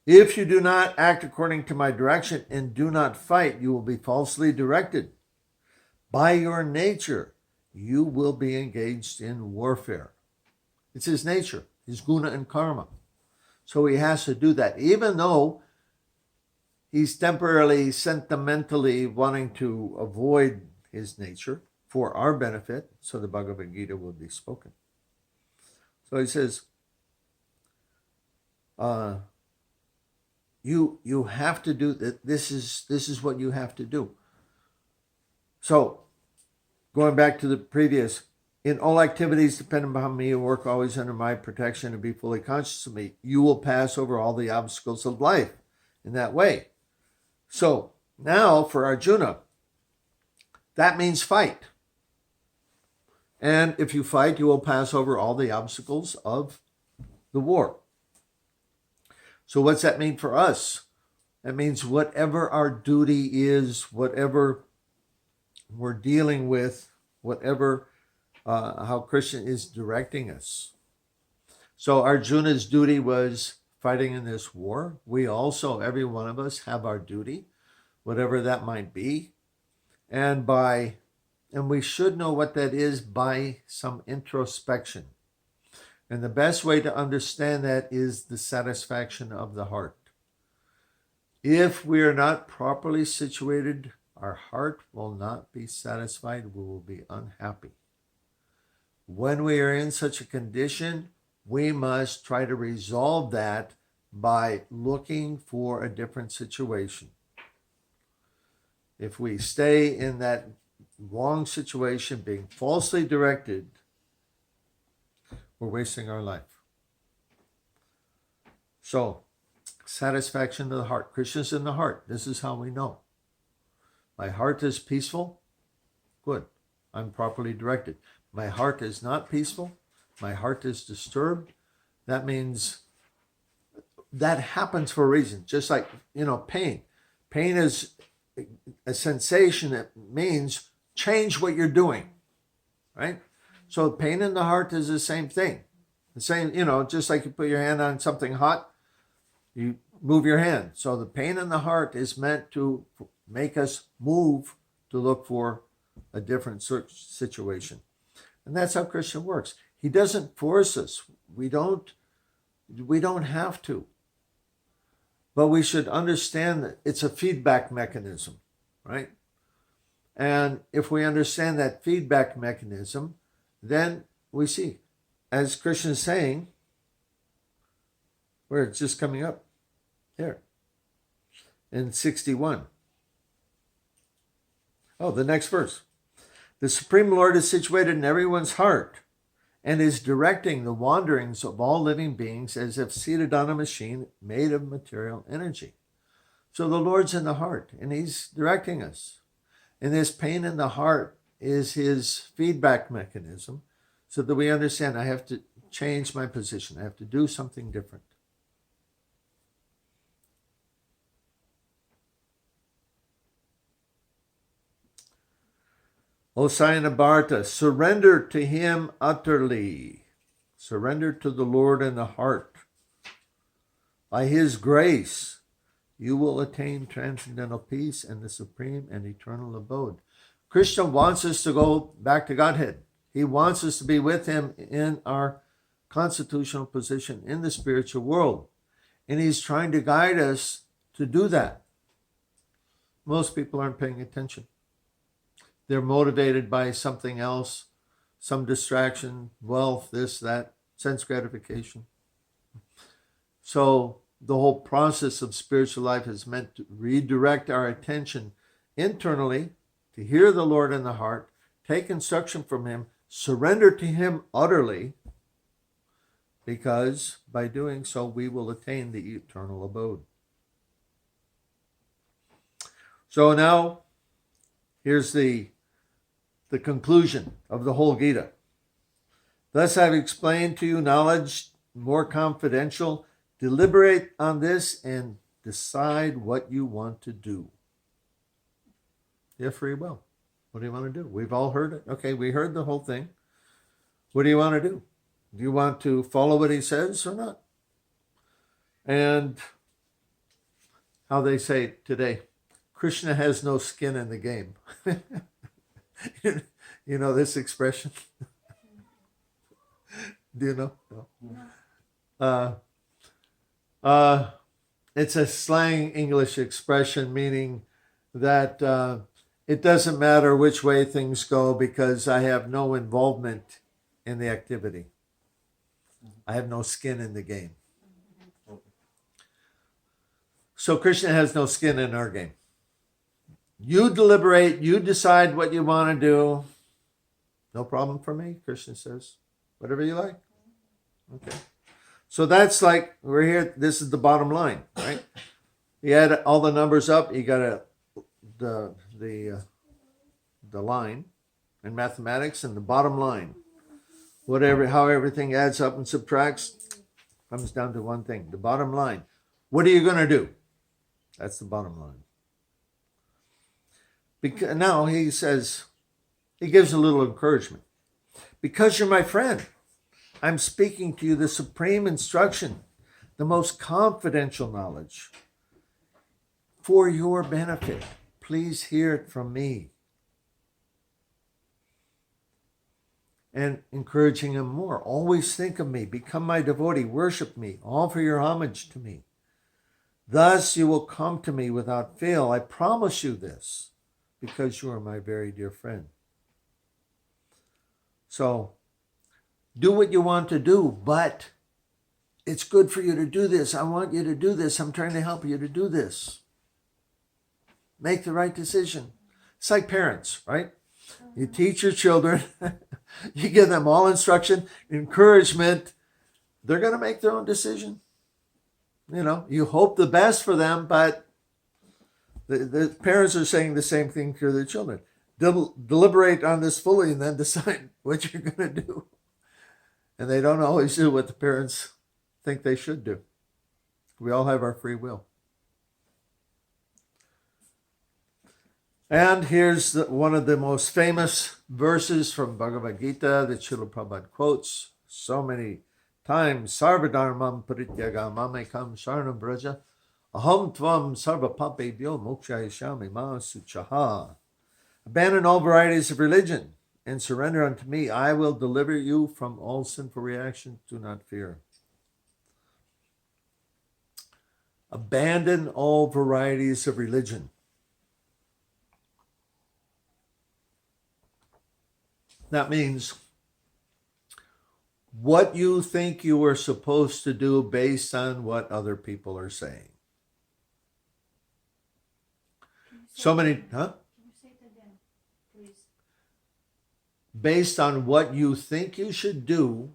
If you do not act according to my direction and do not fight, you will be falsely directed. By your nature, you will be engaged in warfare. It's his nature, his guna and karma. So he has to do that, even though he's temporarily, sentimentally wanting to avoid his nature for our benefit, so the Bhagavad Gita will be spoken. So he says, you have to do that. This is what you have to do. So, going back to the previous, in all activities dependent upon me and work always under my protection and be fully conscious of me, you will pass over all the obstacles of life in that way. So, now for Arjuna, that means fight. And if you fight, you will pass over all the obstacles of the war. So what's that mean for us? That means whatever our duty is, whatever we're dealing with, whatever how Krishna is directing us. So Arjuna's duty was fighting in this war. We also, every one of us, have our duty, whatever that might be. And we should know what that is by some introspection. And the best way to understand that is the satisfaction of the heart. If we are not properly situated, our heart will not be satisfied. We will be unhappy. When we are in such a condition, we must try to resolve that by looking for a different situation. If we stay in that wrong situation, being falsely directed, we're wasting our life. So, satisfaction of the heart. Krishna's in the heart. This is how we know. My heart is peaceful. Good. I'm properly directed. My heart is not peaceful. My heart is disturbed. That means that happens for a reason. Just like, pain. Pain is a sensation that means change what you're doing, right? So pain in the heart is the same thing. The same, just like you put your hand on something hot, you move your hand. So the pain in the heart is meant to make us move to look for a different situation. And that's how Krishna works. He doesn't force us. We don't have to. But we should understand that it's a feedback mechanism, right? And if we understand that feedback mechanism, then we see, as Krishna is saying, where it's just coming up, here, in 61. Oh, the next verse. The Supreme Lord is situated in everyone's heart and is directing the wanderings of all living beings as if seated on a machine made of material energy. So the Lord's in the heart and he's directing us. And this pain in the heart is his feedback mechanism so that we understand I have to change my position. I have to do something different. O Sayana surrender to him utterly. Surrender to the Lord in the heart. By his grace, you will attain transcendental peace and the supreme and eternal abode. Krishna wants us to go back to Godhead. He wants us to be with him in our constitutional position in the spiritual world. And he's trying to guide us to do that. Most people aren't paying attention. They're motivated by something else, some distraction, wealth, this, that, sense gratification. So the whole process of spiritual life is meant to redirect our attention internally, to hear the Lord in the heart, take instruction from him, surrender to him utterly, because by doing so we will attain the eternal abode. So now, here's the conclusion of the whole Gita. Thus I've explained to you knowledge more confidential. Deliberate on this and decide what you want to do. You have free will. What do you want to do? We've all heard it. Okay, we heard the whole thing. What do you want to do? Do you want to follow what he says or not? And how they say today, Krishna has no skin in the game. You know this expression? Do you know? No. It's a slang English expression meaning that it doesn't matter which way things go because I have no involvement in the activity. I have no skin in the game. So Krishna has no skin in our game. You deliberate, you decide what you want to do. No problem for me, Krishna says. Whatever you like. Okay. So that's like, we're here, this is the bottom line, right? You add all the numbers up, you got the line in mathematics and the bottom line. How everything adds up and subtracts comes down to one thing, the bottom line. What are you going to do? That's the bottom line. Because now he says, he gives a little encouragement. Because you're my friend. I'm speaking to you the supreme instruction, the most confidential knowledge for your benefit. Please hear it from me. And encouraging him more. Always think of me. Become my devotee. Worship me. Offer your homage to me. Thus you will come to me without fail. I promise you this, because you are my very dear friend. So, do what you want to do, but it's good for you to do this. I want you to do this. I'm trying to help you to do this. Make the right decision. It's like parents, right? You teach your children, you give them all instruction, encouragement. They're going to make their own decision. You know, you hope the best for them, but the parents are saying the same thing to their children. Deliberate on this fully and then decide what you're going to do. And they don't always do what the parents think they should do. We all have our free will. And here's one of the most famous verses from Bhagavad-Gita that Srila Prabhupada quotes so many times. Sarvadharmam parityaga mamekam sharanam vraja aham tvam sarvapapebhyo mokshayashyami ma suchaha. Abandon all varieties of religion and surrender unto me. I will deliver you from all sinful reactions. Do not fear. Abandon all varieties of religion. That means what you think you are supposed to do based on what other people are saying. So many, huh? Can you say it again, please? Based on what you think you should do,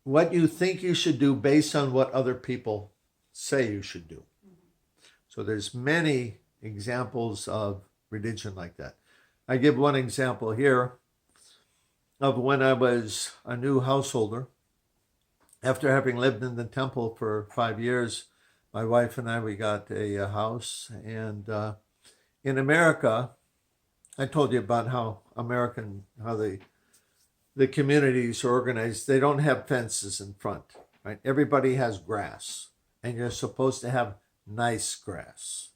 what you think you should do based on what other people say you should do. So there's many examples of religion like that. I give one example here of when I was a new householder. After having lived in the temple for 5 years, my wife and I, we got a house. And in America, I told you about how the communities are organized. They don't have fences in front, right? Everybody has grass, and you're supposed to have nice grass,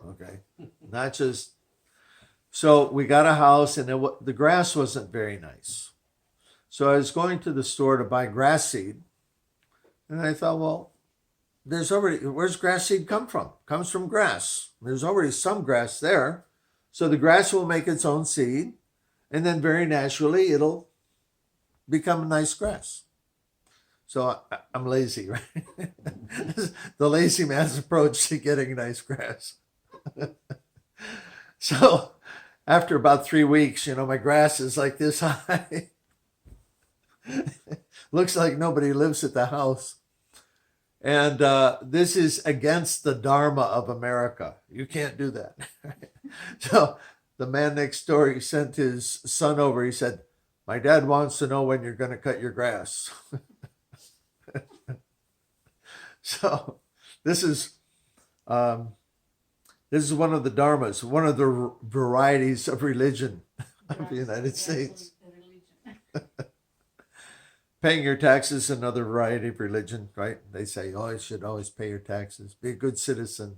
okay? Not just... So we got a house, and the grass wasn't very nice. So I was going to the store to buy grass seed, and I thought, well, where's grass seed come from? It comes from grass. There's already some grass there. So the grass will make its own seed, and then very naturally it'll become nice grass. So I'm lazy, right? The lazy man's approach to getting nice grass. So after about 3 weeks, my grass is like this high. Looks like nobody lives at the house. And this is against the Dharma of America. You can't do that. So the man next door, he sent his son over. He said, my dad wants to know when you're going to cut your grass. So this is one of the dharmas, one of the varieties of religion of the United States. Paying your taxes, another variety of religion, right? They say, you should always pay your taxes. Be a good citizen.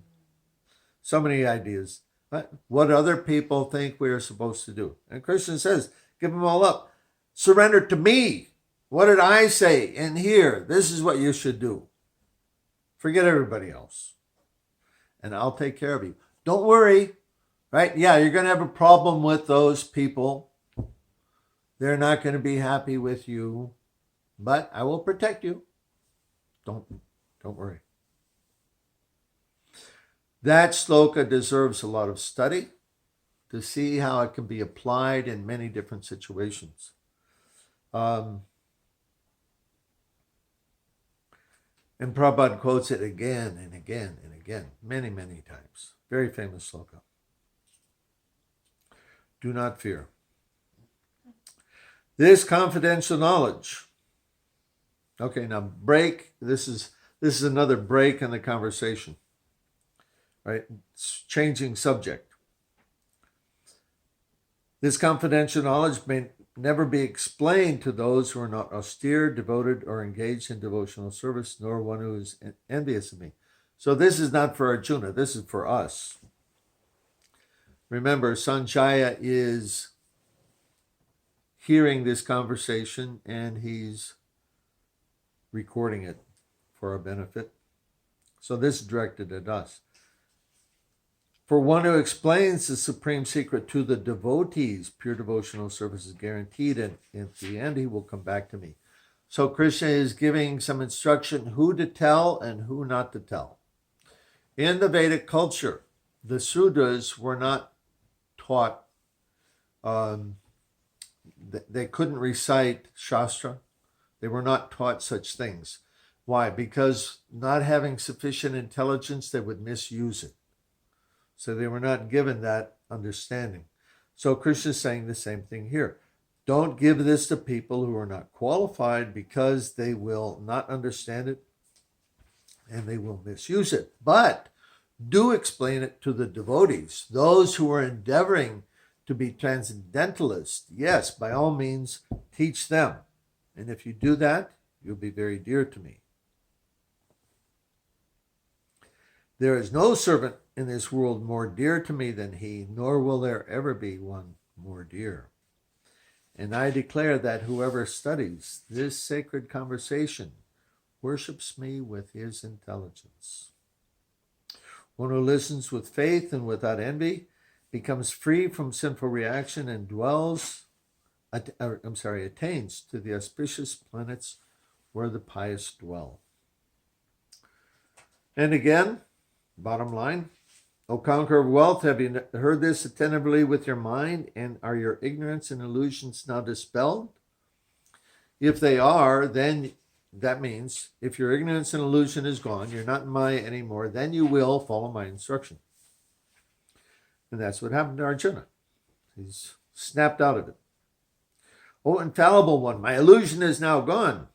So many ideas. But what other people think we are supposed to do. And Krishna says, give them all up. Surrender to me. What did I say in here? This is what you should do. Forget everybody else. And I'll take care of you. Don't worry, right? Yeah, you're going to have a problem with those people. They're not going to be happy with you. But I will protect you. Don't worry. That sloka deserves a lot of study to see how it can be applied in many different situations. And Prabhupada quotes it again and again and again, many, many times. Very famous sloka. Do not fear. This confidential knowledge. Okay, now break. This is another break in the conversation. Right? It's changing subject. This confidential knowledge may never be explained to those who are not austere, devoted, or engaged in devotional service, nor one who is envious of me. So this is not for Arjuna, this is for us. Remember, Sanjaya is hearing this conversation and he's recording it for our benefit. So this is directed at us. For one who explains the supreme secret to the devotees, pure devotional service is guaranteed, and in the end he will come back to me. So Krishna is giving some instruction who to tell and who not to tell. In the Vedic culture, the Sudras were not taught, they couldn't recite Shastra. They were not taught such things. Why? Because not having sufficient intelligence, they would misuse it. So they were not given that understanding. So Krishna is saying the same thing here. Don't give this to people who are not qualified, because they will not understand it and they will misuse it. But do explain it to the devotees, those who are endeavoring to be transcendentalists. Yes, by all means, teach them. And if you do that, you'll be very dear to me. There is no servant in this world more dear to me than he, nor will there ever be one more dear. And I declare that whoever studies this sacred conversation worships me with his intelligence. One who listens with faith and without envy becomes free from sinful reaction and attains to the auspicious planets where the pious dwell. And again, bottom line, O conqueror of wealth, have you heard this attentively with your mind, and are your ignorance and illusions now dispelled? If they are, then that means if your ignorance and illusion is gone, you're not in Maya anymore, then you will follow my instruction. And that's what happened to Arjuna. He's snapped out of it. O infallible one, my illusion is now gone,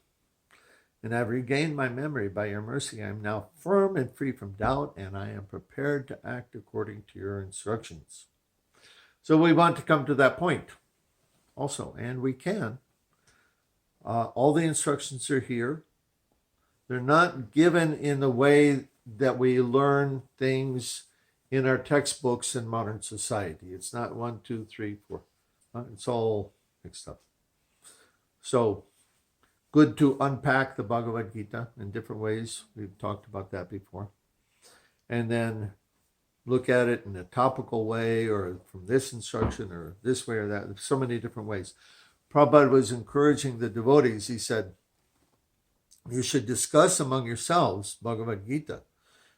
and I've regained my memory. By your mercy, I am now firm and free from doubt, and I am prepared to act according to your instructions. So we want to come to that point also, and we can. All the instructions are here. They're not given in the way that we learn things in our textbooks in modern society. It's not 1, 2, 3, 4. It's all mixed up. So, good to unpack the Bhagavad-Gita in different ways. We've talked about that before. And then look at it in a topical way, or from this instruction, or this way or that. There's so many different ways. Prabhupada was encouraging the devotees. He said, you should discuss among yourselves Bhagavad-Gita,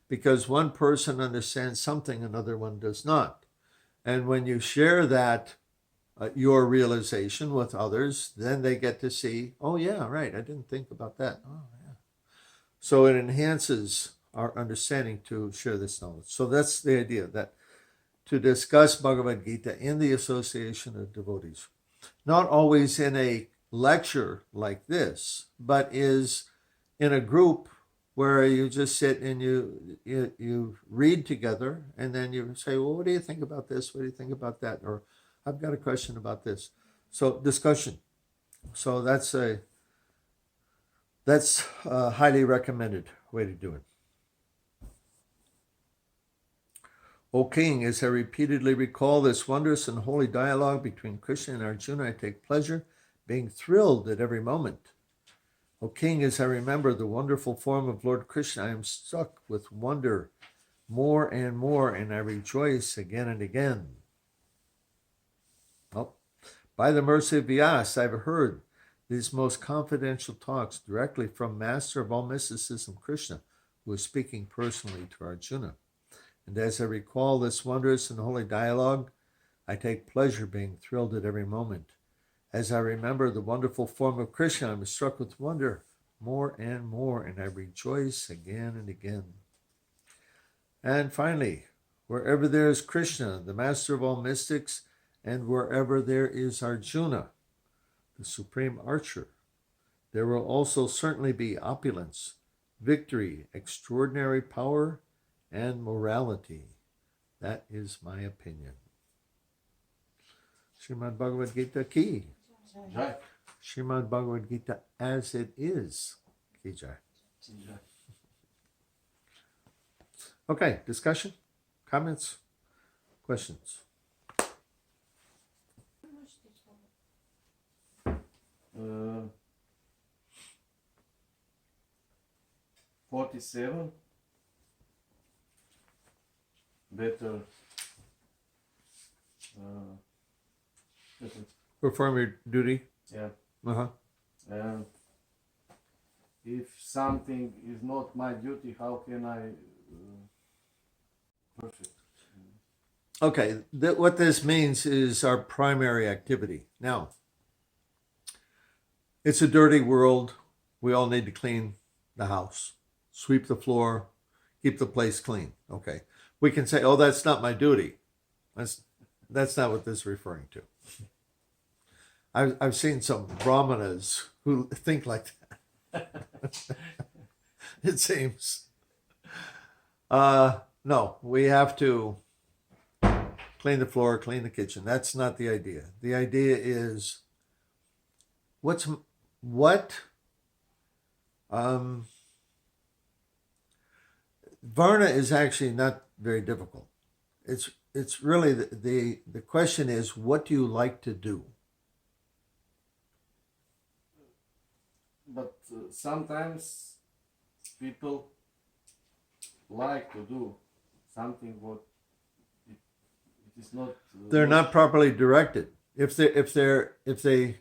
because one person understands something, another one does not. And when you share that, your realization with others, then they get to see, oh yeah, right, I didn't think about that. Oh yeah. So it enhances our understanding to share this knowledge. So that's the idea, that to discuss Bhagavad-Gita in the association of devotees. Not always in a lecture like this, but is in a group where you just sit and you read together, and then you say, well, what do you think about this? What do you think about that? Or I've got a question about this. So discussion. So that's a highly recommended way to do it. O King, as I repeatedly recall this wondrous and holy dialogue between Krishna and Arjuna, I take pleasure, being thrilled at every moment. O King, as I remember the wonderful form of Lord Krishna, I am struck with wonder more and more, and I rejoice again and again. Well, by the mercy of Vyas, I've heard these most confidential talks directly from Master of all mysticism, Krishna, who is speaking personally to Arjuna. And as I recall this wondrous and holy dialogue, I take pleasure being thrilled at every moment. As I remember the wonderful form of Krishna, I'm struck with wonder more and more, and I rejoice again and again. And finally, wherever there is Krishna, the master of all mystics, and wherever there is Arjuna, the supreme archer, there will also certainly be opulence, victory, extraordinary power, and morality. That is my opinion. Srimad Bhagavad-Gita ki. Jai. Srimad Bhagavad-Gita as it is. Ki jai. Jai. Okay, discussion, comments, questions. Uh, 47. Better. Better. Perform your duty. Yeah. Uh-huh. And if something is not my duty, how can I perfect? Okay, what this means is our primary activity. Now, it's a dirty world. We all need to clean the house, sweep the floor, keep the place clean. Okay. We can say, oh, that's not my duty. That's not what this is referring to. I've seen some brahmanas who think like that. It seems. No, we have to clean the floor, clean the kitchen. That's not the idea. The idea is Varna is actually not very difficult. It's really the question is, what do you like to do? But sometimes people like to do something what it is not. They're not properly directed. If they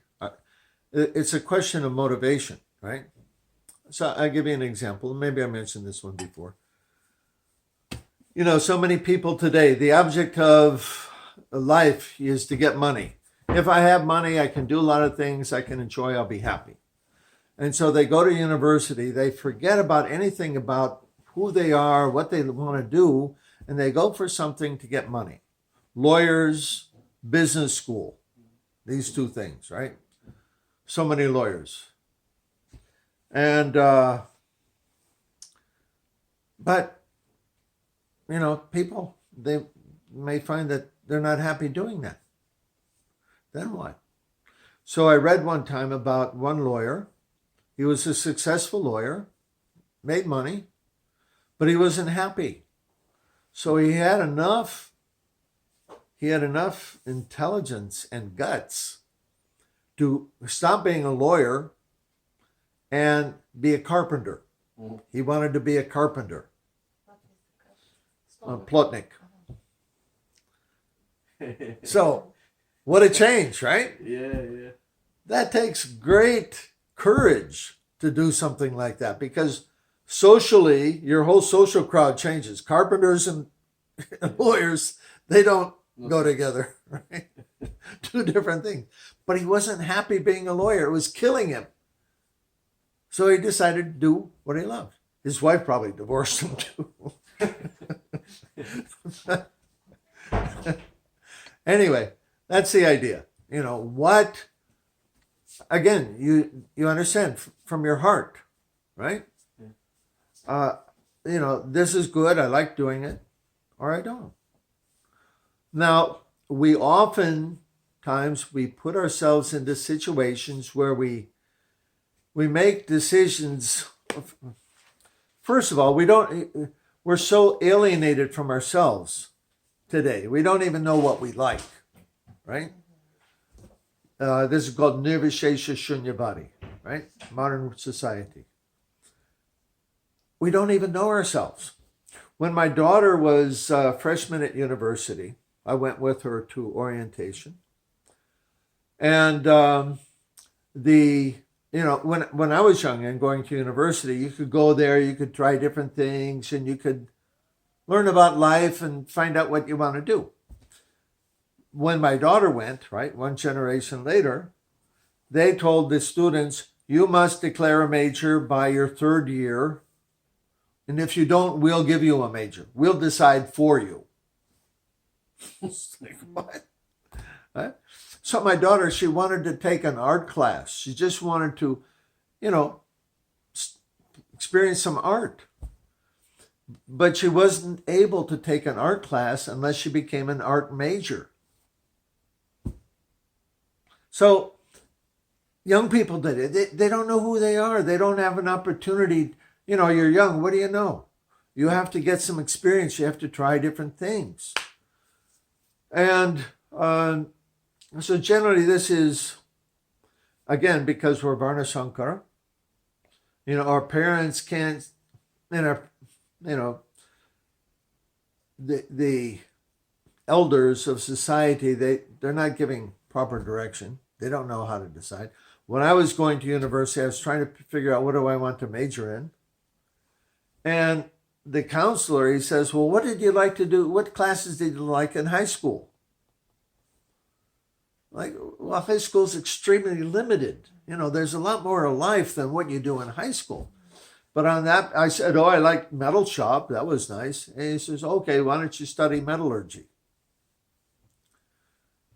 it's a question of motivation, right? So I'll give you an example. Maybe I mentioned this one before. You know, so many people today, the object of life is to get money. If I have money, I can do a lot of things I can enjoy, I'll be happy. And so they go to university, they forget about anything about who they are, what they want to do, and they go for something to get money. Lawyers, business school, these two things, right? So many lawyers. And, but, you know, people, they may find that they're not happy doing that. Then what? So I read one time about one lawyer. He was a successful lawyer, made money, but he wasn't happy. So he had enough intelligence and guts to stop being a lawyer and be a carpenter. Mhm. He wanted to be a carpenter. Plotnik. So, what a change, right? Yeah. That takes great courage to do something like that, because socially, your whole social crowd changes. Carpenters and lawyers, they don't go together, right? Two different things. But he wasn't happy being a lawyer. It was killing him. So he decided to do what he loved. His wife probably divorced him too. Anyway, that's the idea. You know, what, again, you understand from your heart, right? You know, this is good, I like doing it, or I don't. Now, we oftentimes put ourselves into situations where we make decisions. First of all, we're so alienated from ourselves today. We don't even know what we like, right? This is called nirvishesha shunyavadi, right? Modern society. We don't even know ourselves. When my daughter was a freshman at university, I went with her to orientation. And you know, when I was young and going to university, you could go there, you could try different things, and you could learn about life and find out what you want to do. When my daughter went, right, one generation later, they told the students, you must declare a major by your third year, and if you don't, we'll give you a major. We'll decide for you. It's like, what? Right? So my daughter, she wanted to take an art class. She just wanted to, you know, experience some art. But she wasn't able to take an art class unless she became an art major. So young people did it. They don't know who they are. They don't have an opportunity. You're young. What do you know? You have to get some experience. You have to try different things. And so generally this is, again, because we're Varna Sankara, our parents can't, the elders of society, they're not giving proper direction. They don't know how to decide. When I was going to university, I was trying to figure out what do I want to major in. And the counselor, he says, well, what did you like to do? What classes did you like in high school? Like, well, high school is extremely limited. There's a lot more to life than what you do in high school. But on that, I said, oh, I like metal shop. That was nice. And he says, okay, why don't you study metallurgy?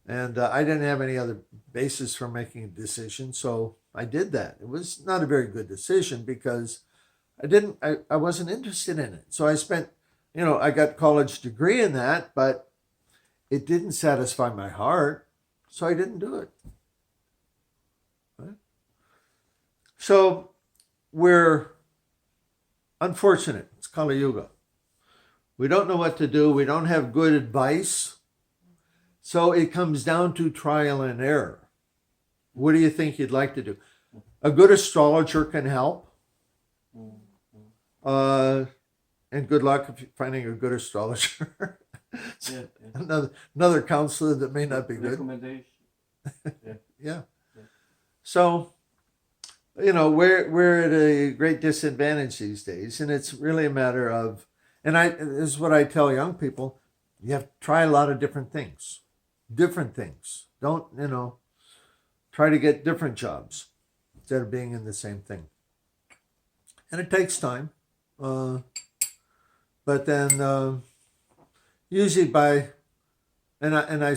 And I didn't have any other basis for making a decision, so I did that. It was not a very good decision because I wasn't interested in it. So I spent, I got college degree in that, but it didn't satisfy my heart, so I didn't do it. Right? So we're unfortunate. It's Kali Yuga. We don't know what to do. We don't have good advice. So it comes down to trial and error. What do you think you'd like to do? A good astrologer can help. And good luck if you're finding a good astrologer. Another counselor that may not be good. Recommendation. Yeah. So, we're at a great disadvantage these days, and it's really a matter of, and this is what I tell young people, you have to try a lot of different things. Don't, try to get different jobs instead of being in the same thing. And it takes time. But then usually and I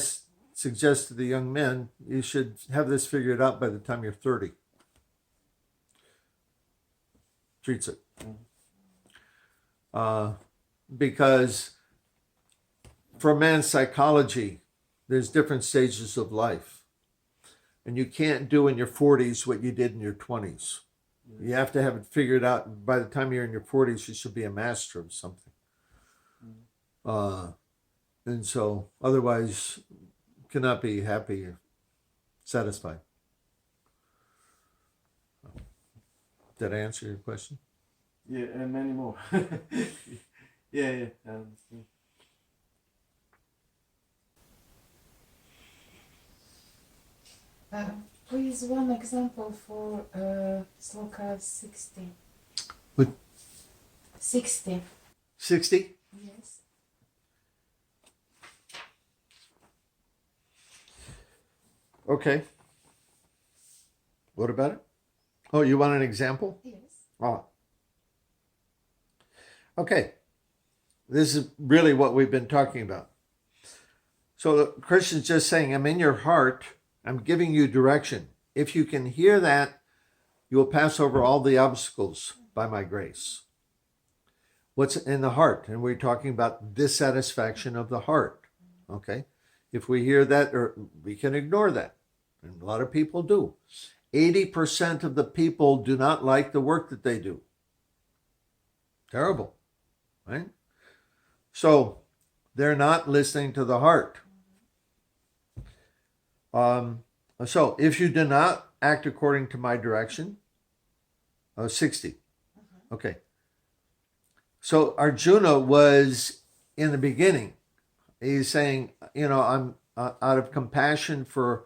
suggest to the young men, you should have this figured out by the time you're 30. Treats it. Because for man's psychology, there's different stages of life. And you can't do in your 40s what you did in your 20s. You have to have it figured out. By the time you're in your 40s, you should be a master of something. And so otherwise, you cannot be happy or satisfied. Did I answer your question? Yeah, and many more. Yeah. Please, one example for sloka 60. What? 60. 60? Yes. Okay. What about it? Oh, you want an example? Yes. Oh. Okay. This is really what we've been talking about. So Krishna's just saying, I'm in your heart. I'm giving you direction. If you can hear that, you will pass over all the obstacles by my grace. What's in the heart? And we're talking about dissatisfaction of the heart. Okay? If we hear that, or we can ignore that. And a lot of people do. 80% of the people do not like the work that they do. Terrible. Right? So they're not listening to the heart. So if you do not act according to my direction, 60. Okay. So Arjuna was in the beginning. He's saying, I'm out of compassion for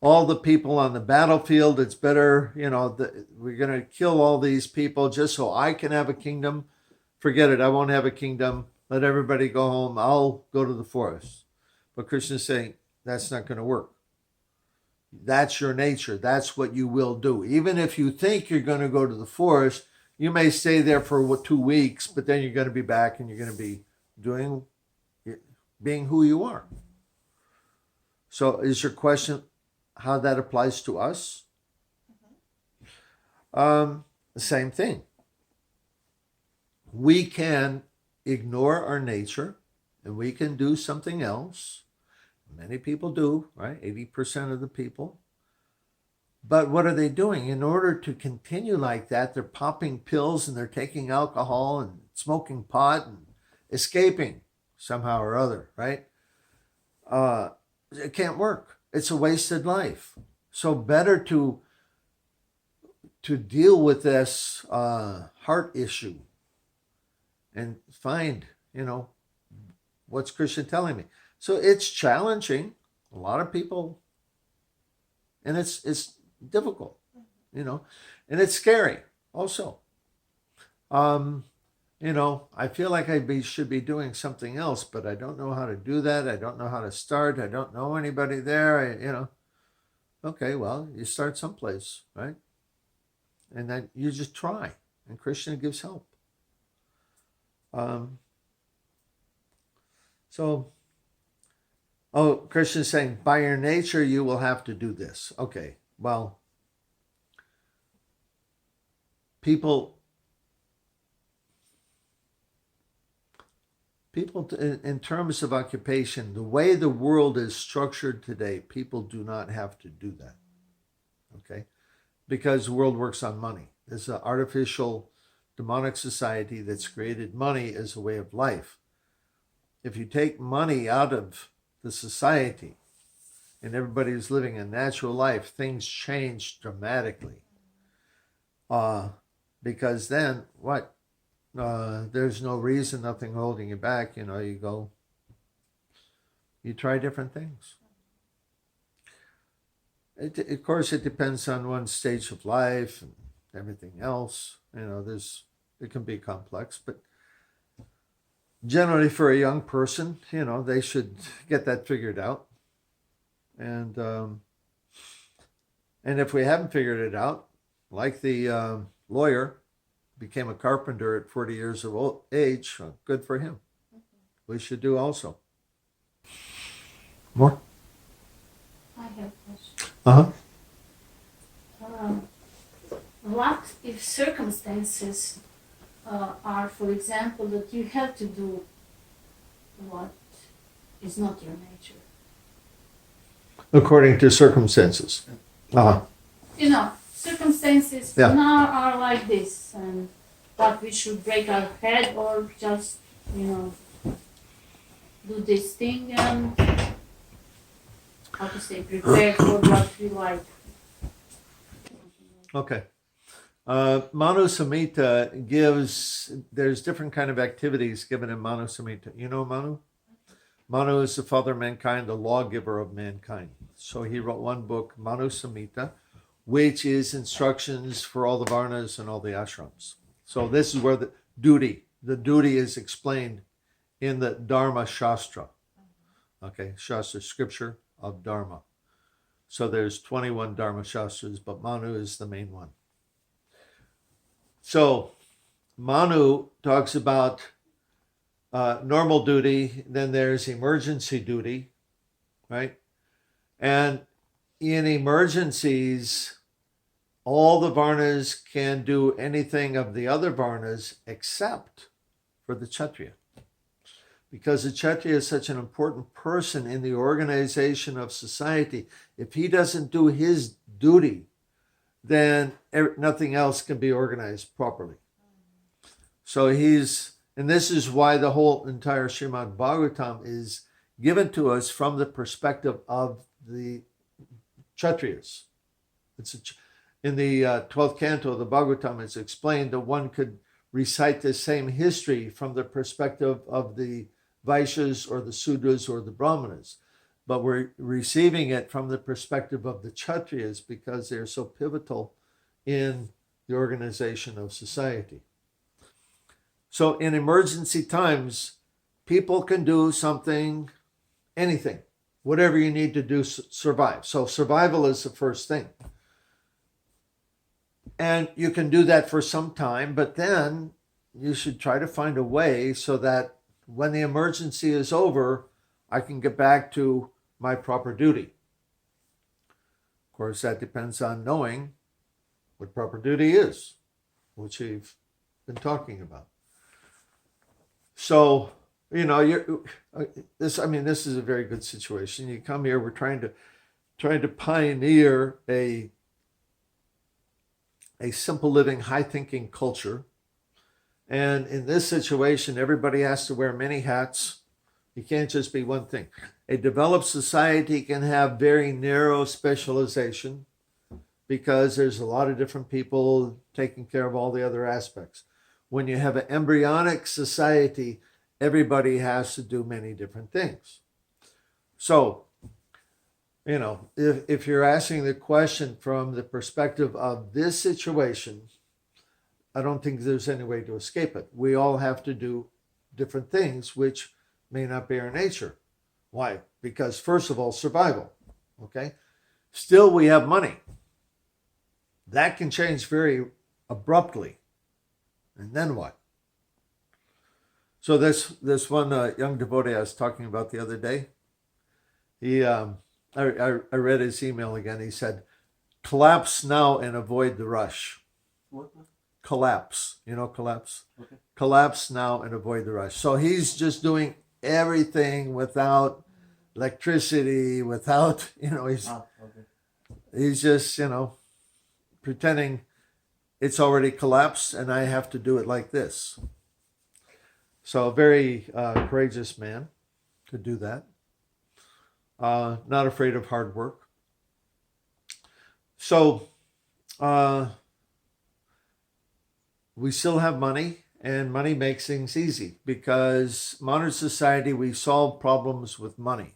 all the people on the battlefield. It's better, we're going to kill all these people just so I can have a kingdom. Forget it. I won't have a kingdom. Let everybody go home. I'll go to the forest. But Krishna's saying that's not going to work. That's your nature. That's what you will do. Even if you think you're going to go to the forest, you may stay there for 2 weeks, but then you're going to be back and you're going to be being who you are. So is your question how that applies to us? The same thing. We can ignore our nature and we can do something else. Many people do, right? 80% of the people. But what are they doing? In order to continue like that, they're popping pills and they're taking alcohol and smoking pot and escaping somehow or other, right? It can't work. It's a wasted life. So better to deal with this heart issue and find, what's Krishna telling me? So it's challenging. A lot of people, and it's difficult, and it's scary also. I feel like should be doing something else, but I don't know how to do that. I don't know how to start. I don't know anybody there. Okay, well, you start someplace, right? And then you just try, and Krishna gives help. Krishna's saying, by your nature, you will have to do this. Okay, well, people in terms of occupation, the way the world is structured today, people do not have to do that. Okay? Because the world works on money. There's an artificial demonic society that's created money as a way of life. If you take money out of the society and everybody's living a natural life, things change dramatically. Because then what? There's no reason, nothing holding you back. You try different things. Of course, it depends on one's stage of life and everything else. It can be complex, but generally for a young person, they should get that figured out. And if we haven't figured it out, like the lawyer became a carpenter at 40 years of age, good for him. We should do also. More? I have a question. Uh-huh. What if circumstances are, for example, that you have to do what is not your nature? According to circumstances. Uh-huh. Circumstances now are like this, and what we should break our head or just, do this thing and, how to say, prepare for what we like. Okay. Manu Samhita there's different kind of activities given in Manu Samhita. You know Manu? Manu is the father of mankind, the lawgiver of mankind. So he wrote one book, Manu Samhita, which is instructions for all the varnas and all the ashrams. So this is where the duty is explained in the Dharma Shastra. Okay, Shastra, scripture of Dharma. So there's 21 Dharma Shastras, but Manu is the main one. So Manu talks about normal duty, then there's emergency duty, right? And in emergencies, all the varnas can do anything of the other varnas except for the Kshatriya. Because the Kshatriya is such an important person in the organization of society. If he doesn't do his duty, then nothing else can be organized properly. So and this is why the whole entire Srimad Bhagavatam is given to us from the perspective of the Kshatriyas. In the 12th canto of the Bhagavatam, it's explained that one could recite the same history from the perspective of the Vaishyas or the Sudras or the Brahmanas. But we're receiving it from the perspective of the Kshatriyas because they're so pivotal in the organization of society. So in emergency times, people can do something, anything, whatever you need to do to survive. So survival is the first thing. And you can do that for some time, but then you should try to find a way so that when the emergency is over, I can get back to my proper duty. Of course, that depends on knowing what proper duty is, which we've been talking about. So, this is a very good situation. You come here, we're trying to pioneer a a simple living, high thinking culture. And in this situation, everybody has to wear many hats. You can't just be one thing. A developed society can have very narrow specialization because there's a lot of different people taking care of all the other aspects. When you have an embryonic society, everybody has to do many different things. So, you know, if you're asking the question from the perspective of this situation, I don't think there's any way to escape it. We all have to do different things, which may not be our nature. Why? Because first of all, survival. Okay? Still, we have money. That can change very abruptly. And then what? So this one young devotee I was talking about the other day, I read his email again. He said, collapse now and avoid the rush. What? Collapse. You know collapse? Okay. Collapse now and avoid the rush. So he's just doing everything without electricity, without, he's just, pretending it's already collapsed and I have to do it like this. So a very courageous man to do that. Not afraid of hard work. So we still have money, and money makes things easy because modern society, we solve problems with money.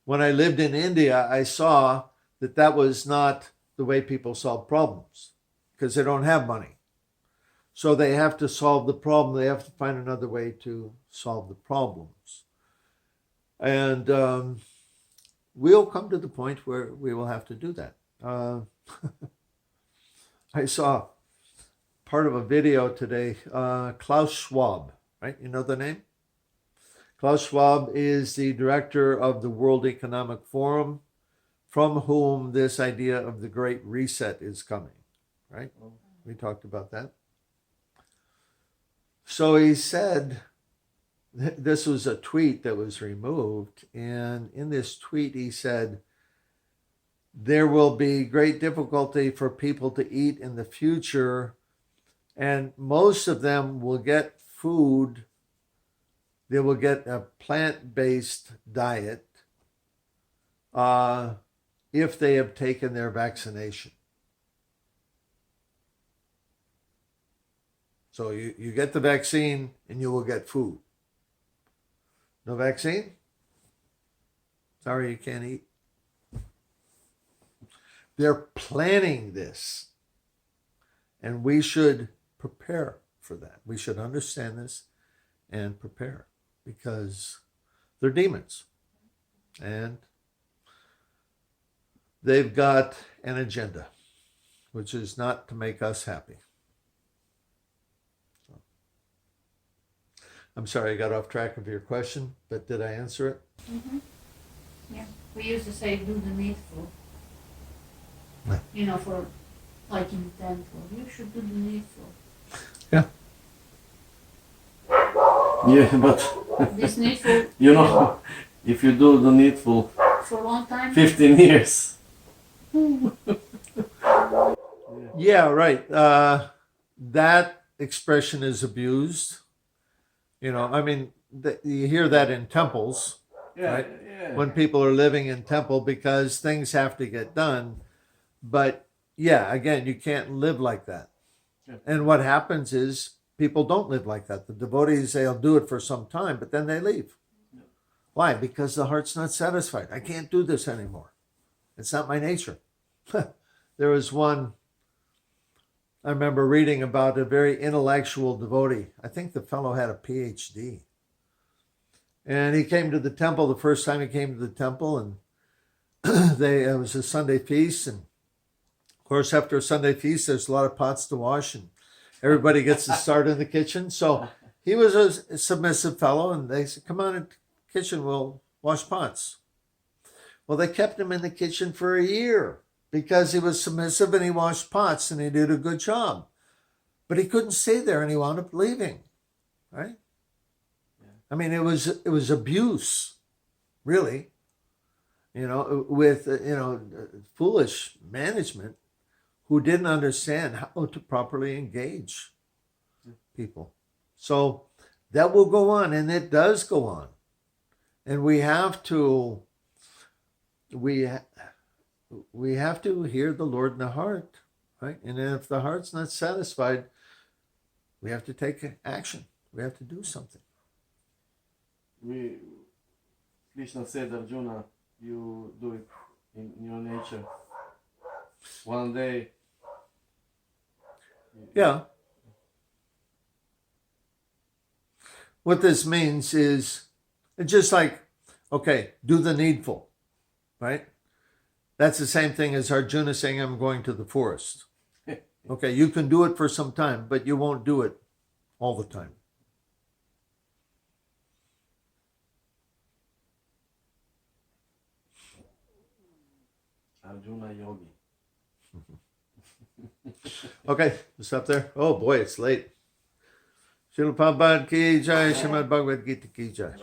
When I lived in India, I saw that was not the way people solve problems because they don't have money. So they have to solve the problem. They have to find another way to solve the problems. And we'll come to the point where we will have to do that. I saw part of a video today, Klaus Schwab, right? You know the name? Klaus Schwab is the director of the World Economic Forum, from whom this idea of the Great Reset is coming, right? We talked about that. So he said, this was a tweet that was removed, and in this tweet he said, there will be great difficulty for people to eat in the future, and most of them will get food, they will get a plant-based diet if they have taken their vaccination. So you get the vaccine and you will get food. No vaccine? Sorry, you can't eat. They're planning this. And we should prepare for that. We should understand this and prepare because they're demons. And they've got an agenda, which is not to make us happy. I'm sorry I got off track of your question, but did I answer it? Mm-hmm. Yeah. We used to say do the needful. Yeah. For like in the temple. You should do the needful. Yeah. Yeah, but This needful if you do the needful for a long time. 15 years. Yeah, right. That expression is abused. You hear that in temples, right? Yeah. When people are living in temple because things have to get done. But yeah, again, you can't live like that. Yeah. And what happens is people don't live like that. The devotees, they'll do it for some time, but then they leave. Yeah. Why? Because the heart's not satisfied. I can't do this anymore. It's not my nature. There was one, I remember reading about a very intellectual devotee. I think the fellow had a PhD. And he came to the temple the first time he came to the temple, and it was a Sunday feast. And of course, after a Sunday feast, there's a lot of pots to wash, and everybody gets to start in the kitchen. So he was a submissive fellow, and they said, come on in the kitchen, we'll wash pots. Well, they kept him in the kitchen for a year because he was submissive and he washed pots and he did a good job. But he couldn't stay there and he wound up leaving, right? Yeah. I mean, it was abuse, really, with, foolish management who didn't understand how to properly engage people. So that will go on, and it does go on. And we have to hear the Lord in the heart, right? And if the heart's not satisfied, we have to take action. We have to do something. Krishna said, Arjuna, you do it in your nature. One day. Yeah. What this means is, it's just like, okay, do the needful, right? That's the same thing as Arjuna saying, I'm going to the forest. Okay, you can do it for some time, but you won't do it all the time. Arjuna Yogi. Okay, we'll stop there. Oh boy, it's late. Srila Prabhupada ki jai, Srimad Bhagavad Gita ki jai.